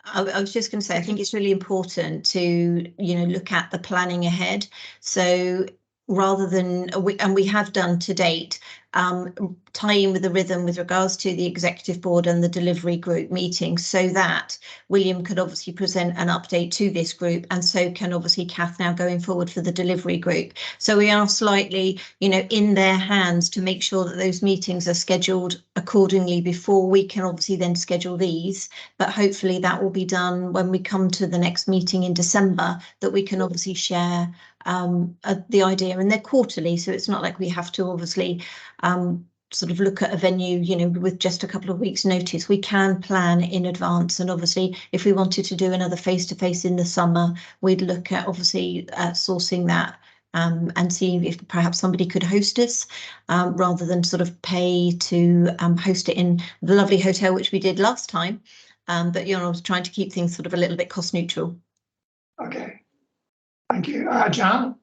Speaker 2: I was just going to say, I think it's really important to, look at the planning ahead. So rather than, we have done to date, tie in with the rhythm with regards to the executive board and the delivery group meetings, so that William could obviously present an update to this group, and so can obviously Kath now going forward for the delivery group. So we are slightly, in their hands to make sure that those meetings are scheduled accordingly before we can obviously then schedule these. But hopefully that will be done when we come to the next meeting in December, that we can obviously share the idea, and they're quarterly, so it's not like we have to obviously sort of look at a venue, with just a couple of weeks notice. We can plan in advance, and obviously if we wanted to do another face-to-face in the summer, we'd look at obviously sourcing that and seeing if perhaps somebody could host us, rather than sort of pay to host it in the lovely hotel which we did last time. but you know, I was trying to keep things sort of a little bit cost neutral.
Speaker 1: Okay, thank you. Jan?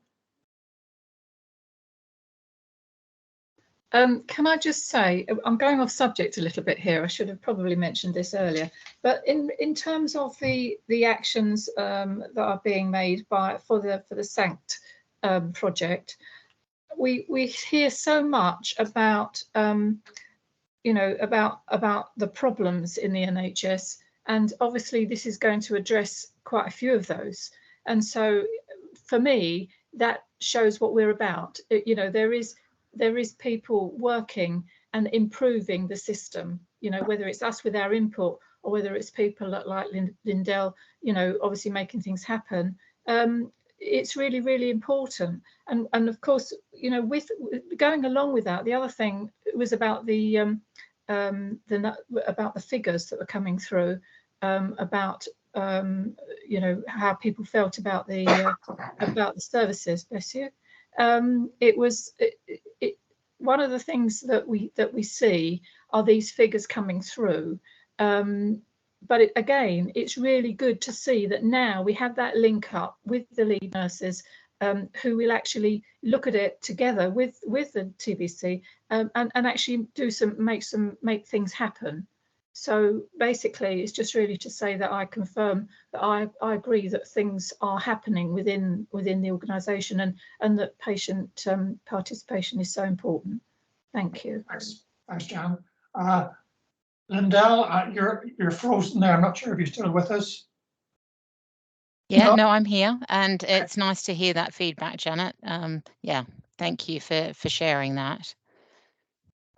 Speaker 9: Can I just say, I'm going off subject a little bit here. I should have probably mentioned this earlier. But in terms of the actions that are being made for the SANCT project, we hear so much about you know, about the problems in the NHS, and obviously this is going to address quite a few of those. And so, for me, that shows what we're about. You know, there is people working and improving the system, you know, whether it's us with our input or whether it's people like Lindell, you know, obviously making things happen. It's really, really important. And of course, you know, with going along with that, the other thing was about the figures that were coming through, about you know, how people felt about the services. Bless you. It was one of the things that we see are these figures coming through, but again, it's really good to see that now we have that link up with the lead nurses, who will actually look at it together with the TVC, and actually make things happen. So basically, it's just really to say that I confirm that I agree that things are happening within the organisation, and that patient participation is so important. Thank you.
Speaker 1: Thanks, Jan. Lindell, you're frozen there. I'm not sure if you're still with us.
Speaker 7: Yeah, no, I'm here, and it's nice to hear that feedback, Janet. Yeah, thank you for sharing that.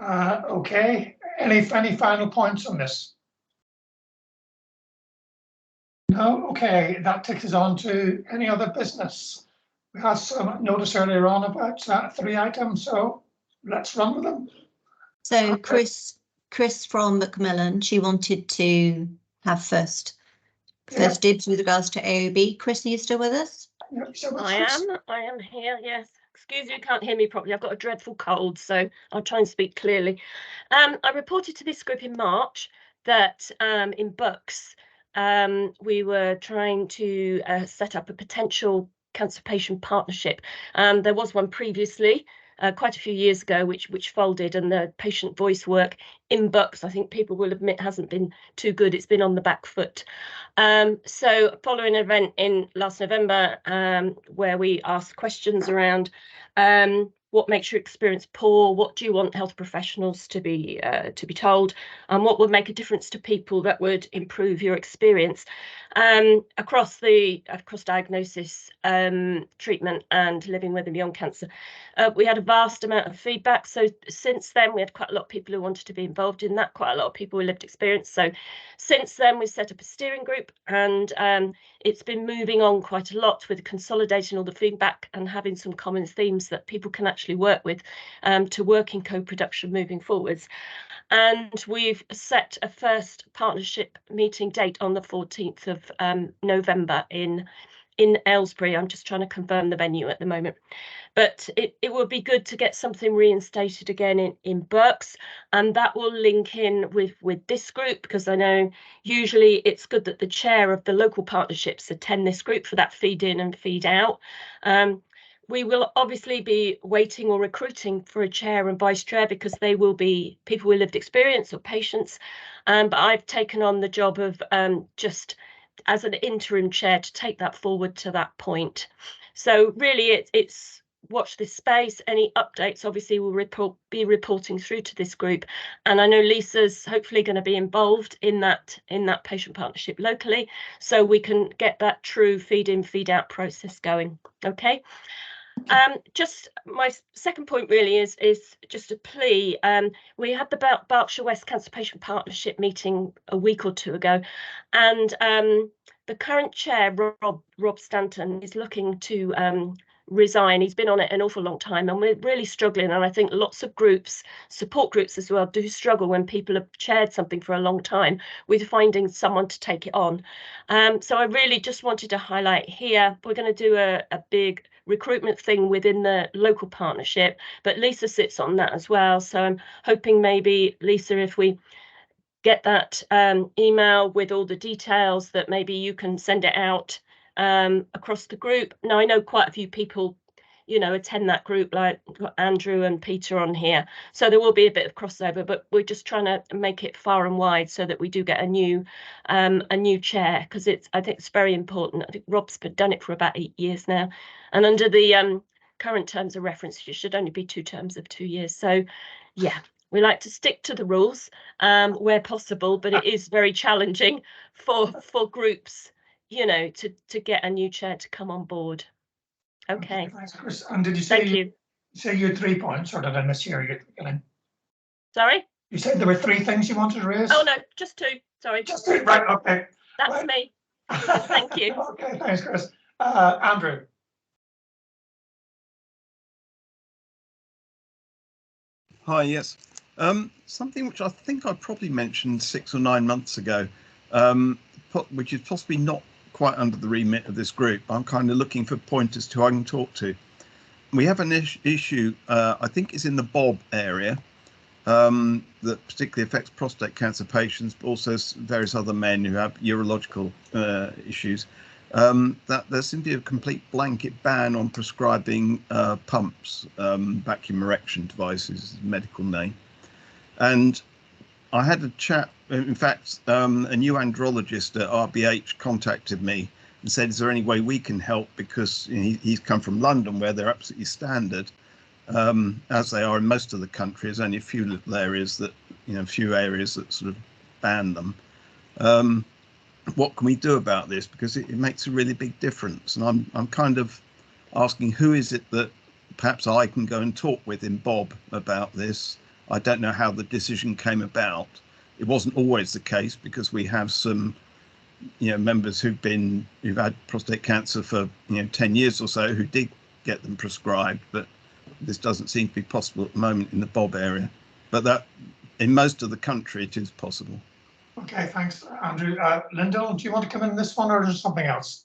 Speaker 1: Okay. Any final points on this? No. Okay. That takes us on to any other business. We had some notice earlier on about 3 items, so let's run with them.
Speaker 2: So Chris from Macmillan, she wanted to have first dibs with regards to AOB. Chris, are you still with us?
Speaker 12: I am here, yes. Excuse me, you can't hear me properly. I've got a dreadful cold, so I'll try and speak clearly. I reported to this group in March that in Bucks, we were trying to set up a potential cancer patient partnership. There was one previously, quite a few years ago, which folded, and the patient voice work in Bucks, I think people will admit, hasn't been too good. It's been on the back foot. So following an event in last November, where we asked questions around what makes your experience poor, what do you want health professionals to be told, and what would make a difference to people that would improve your experience across diagnosis, treatment, and living with and beyond cancer. We had a vast amount of feedback. So since then, we had quite a lot of people who wanted to be involved in that, quite a lot of people with lived experience. So since then, we set up a steering group, and it's been moving on quite a lot with consolidating all the feedback and having some common themes that people can actually work with to work in co-production moving forwards. And we've set a first partnership meeting date on the 14th of November in Aylesbury. I'm just trying to confirm the venue at the moment. But it would be good to get something reinstated again in Berks, and that will link in with this group, because I know usually it's good that the chair of the local partnerships attend this group for that feed in and feed out. We will obviously be waiting or recruiting for a chair and vice chair, because they will be people with lived experience or patients. But I've taken on the job of just as an interim chair to take that forward to that point. So really it's watch this space. Any updates obviously will be reporting through to this group, and I know Lisa's hopefully going to be involved in that patient partnership locally, so we can get that true feed in feed out process going. Okay. Just my second point really is just a plea. We had the Berkshire West Cancer Patient Partnership meeting a week or two ago, and the current chair, Rob Stanton, is looking to resign. He's been on it an awful long time, and we're really struggling, and I think lots of groups, support groups as well, do struggle when people have chaired something for a long time with finding someone to take it on. So I really just wanted to highlight here, we're going to do a big recruitment thing within the local partnership, but Lisa sits on that as well, so I'm hoping maybe, Lisa, if we get that email with all the details, that maybe you can send it out across the group. Now, I know quite a few people, you know, attend that group, like got Andrew and Peter on here, so there will be a bit of crossover, but we're just trying to make it far and wide so that we do get a new chair, because I think it's very important. I think Rob's done it for about 8 years now, and under the current terms of reference, it should only be 2 terms of 2 years. So yeah, we like to stick to the rules where possible, but it is very challenging for groups, you know, to get a new chair to come on board. Okay.
Speaker 1: Thanks, Chris. And did you say you had 3 points, or did I mishear you?
Speaker 12: Sorry?
Speaker 1: You said there were 3 things you wanted to raise?
Speaker 12: Oh no, just 2. Sorry.
Speaker 1: Just 2, right, okay.
Speaker 12: That's
Speaker 1: right.
Speaker 12: me. Thank you.
Speaker 1: Okay, thanks, Chris. Andrew.
Speaker 13: Hi, yes. Something which I think I probably mentioned 6 or 9 months ago, which is possibly not quite under the remit of this group. I'm kind of looking for pointers to who I can talk to. We have an issue, I think it's in the Bob area, that particularly affects prostate cancer patients, but also various other men who have urological issues. That there seems to be a complete blanket ban on prescribing pumps, vacuum erection devices, medical name. And I had a chat, in fact, a new andrologist at RBH contacted me and said, is there any way we can help? Because he's come from London, where they're absolutely standard, as they are in most of the country. There's only a few little areas that, few areas that sort of ban them. What can we do about this? Because it makes a really big difference. And I'm kind of asking, who is it that perhaps I can go and talk with in Bob about this? I don't know how the decision came about. It wasn't always the case, because we have some, members who've had prostate cancer for 10 years or so who did get them prescribed, but this doesn't seem to be possible at the moment in the Bob area. But that in most of the country it is possible.
Speaker 1: Okay, thanks, Andrew. Lyndall, do you want to come in this one, or is there something else?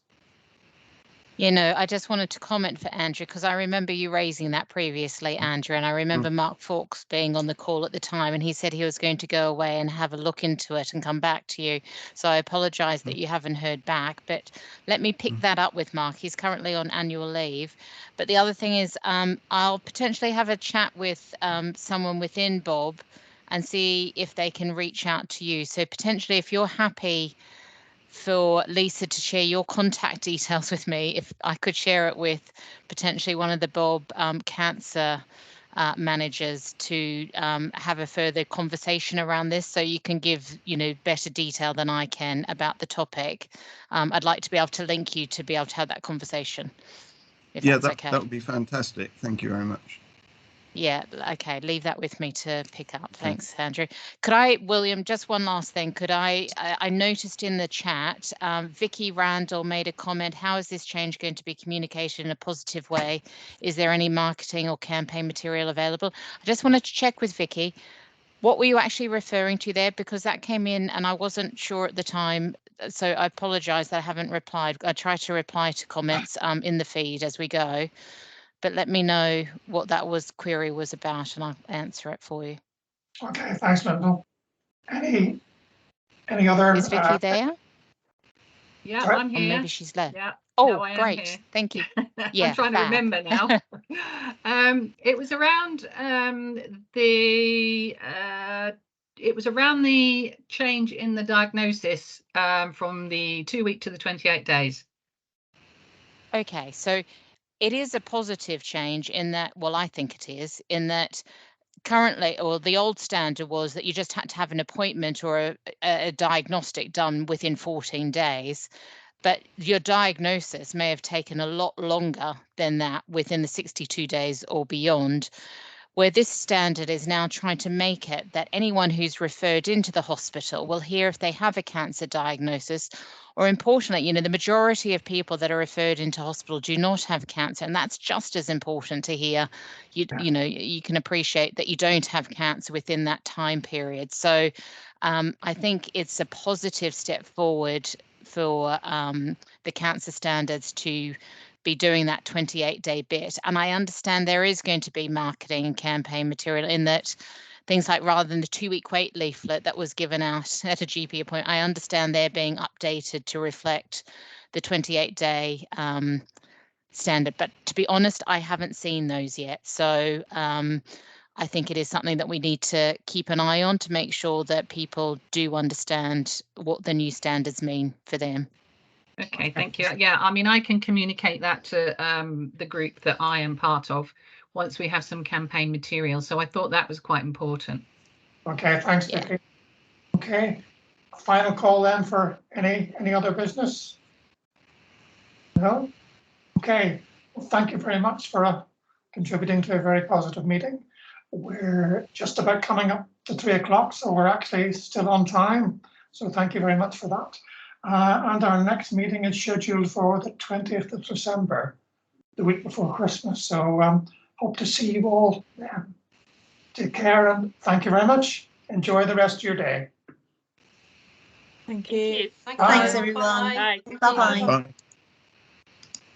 Speaker 7: I just wanted to comment for Andrew, because I remember you raising that previously, Andrew, and I remember Mark Fawkes being on the call at the time, and he said he was going to go away and have a look into it and come back to you. So I apologise that you haven't heard back, but let me pick that up with Mark. He's currently on annual leave. But the other thing is, I'll potentially have a chat with someone within Bob and see if they can reach out to you. So potentially, if you're happy for Lisa to share your contact details with me, if I could share it with potentially one of the Bob cancer managers to have a further conversation around this, so you can give better detail than I can about the topic. I'd like to be able to link you to be able to have that conversation, if that's okay.
Speaker 13: That would be fantastic. Thank you very much.
Speaker 7: Yeah, okay, leave that with me to pick up. Thanks, Andrew. Could I, William, just one last thing. Could I noticed in the chat, Vicky Randall made a comment, how is this change going to be communicated in a positive way? Is there any marketing or campaign material available? I just wanted to check with Vicky, what were you actually referring to there? Because that came in and I wasn't sure at the time. So I apologise that I haven't replied. I try to reply to comments in the feed as we go. But let me know what that query was about, and I'll answer it for you.
Speaker 1: Okay, thanks, Lyndall. Any other?
Speaker 7: Is Vicky there?
Speaker 9: Yeah, I'm here.
Speaker 7: Or maybe she's left.
Speaker 9: Yeah.
Speaker 7: Oh,
Speaker 9: no,
Speaker 7: great.
Speaker 9: Here.
Speaker 7: Thank you. Yeah,
Speaker 9: I'm trying to remember now. It was around the change in the diagnosis from the 2-week to the 28 days.
Speaker 7: Okay, so it is a positive change in that, well, I think it is, in that currently, or the old standard was that you just had to have an appointment or a diagnostic done within 14 days. But your diagnosis may have taken a lot longer than that, within the 62 days or beyond, where this standard is now trying to make it that anyone who's referred into the hospital will hear if they have a cancer diagnosis, or importantly, the majority of people that are referred into hospital do not have cancer, and that's just as important to hear. You can appreciate that you don't have cancer within that time period. So I think it's a positive step forward for the cancer standards to be doing that 28-day bit. And I understand there is going to be marketing and campaign material, in that things like rather than the 2-week wait leaflet that was given out at a GP appointment, I understand they're being updated to reflect the 28-day standard. But to be honest, I haven't seen those yet. So I think it is something that we need to keep an eye on to make sure that people do understand what the new standards mean for them.
Speaker 14: Okay, thank you. Yeah, I mean, I can communicate that to the group that I am part of once we have some campaign material. So I thought that was quite important.
Speaker 1: Okay, thanks, Vicky. Okay, final call then for any other business? No? Okay, well, thank you very much for contributing to a very positive meeting. We're just about coming up to 3 o'clock, so we're actually still on time. So thank you very much for that. And our next meeting is scheduled for the 20th of December, the week before Christmas. So hope to see you all then. Take care and thank you very much. Enjoy the rest of your day.
Speaker 4: Thank you.
Speaker 2: Thanks, everyone.
Speaker 12: Bye.
Speaker 2: Bye-bye.
Speaker 13: Bye.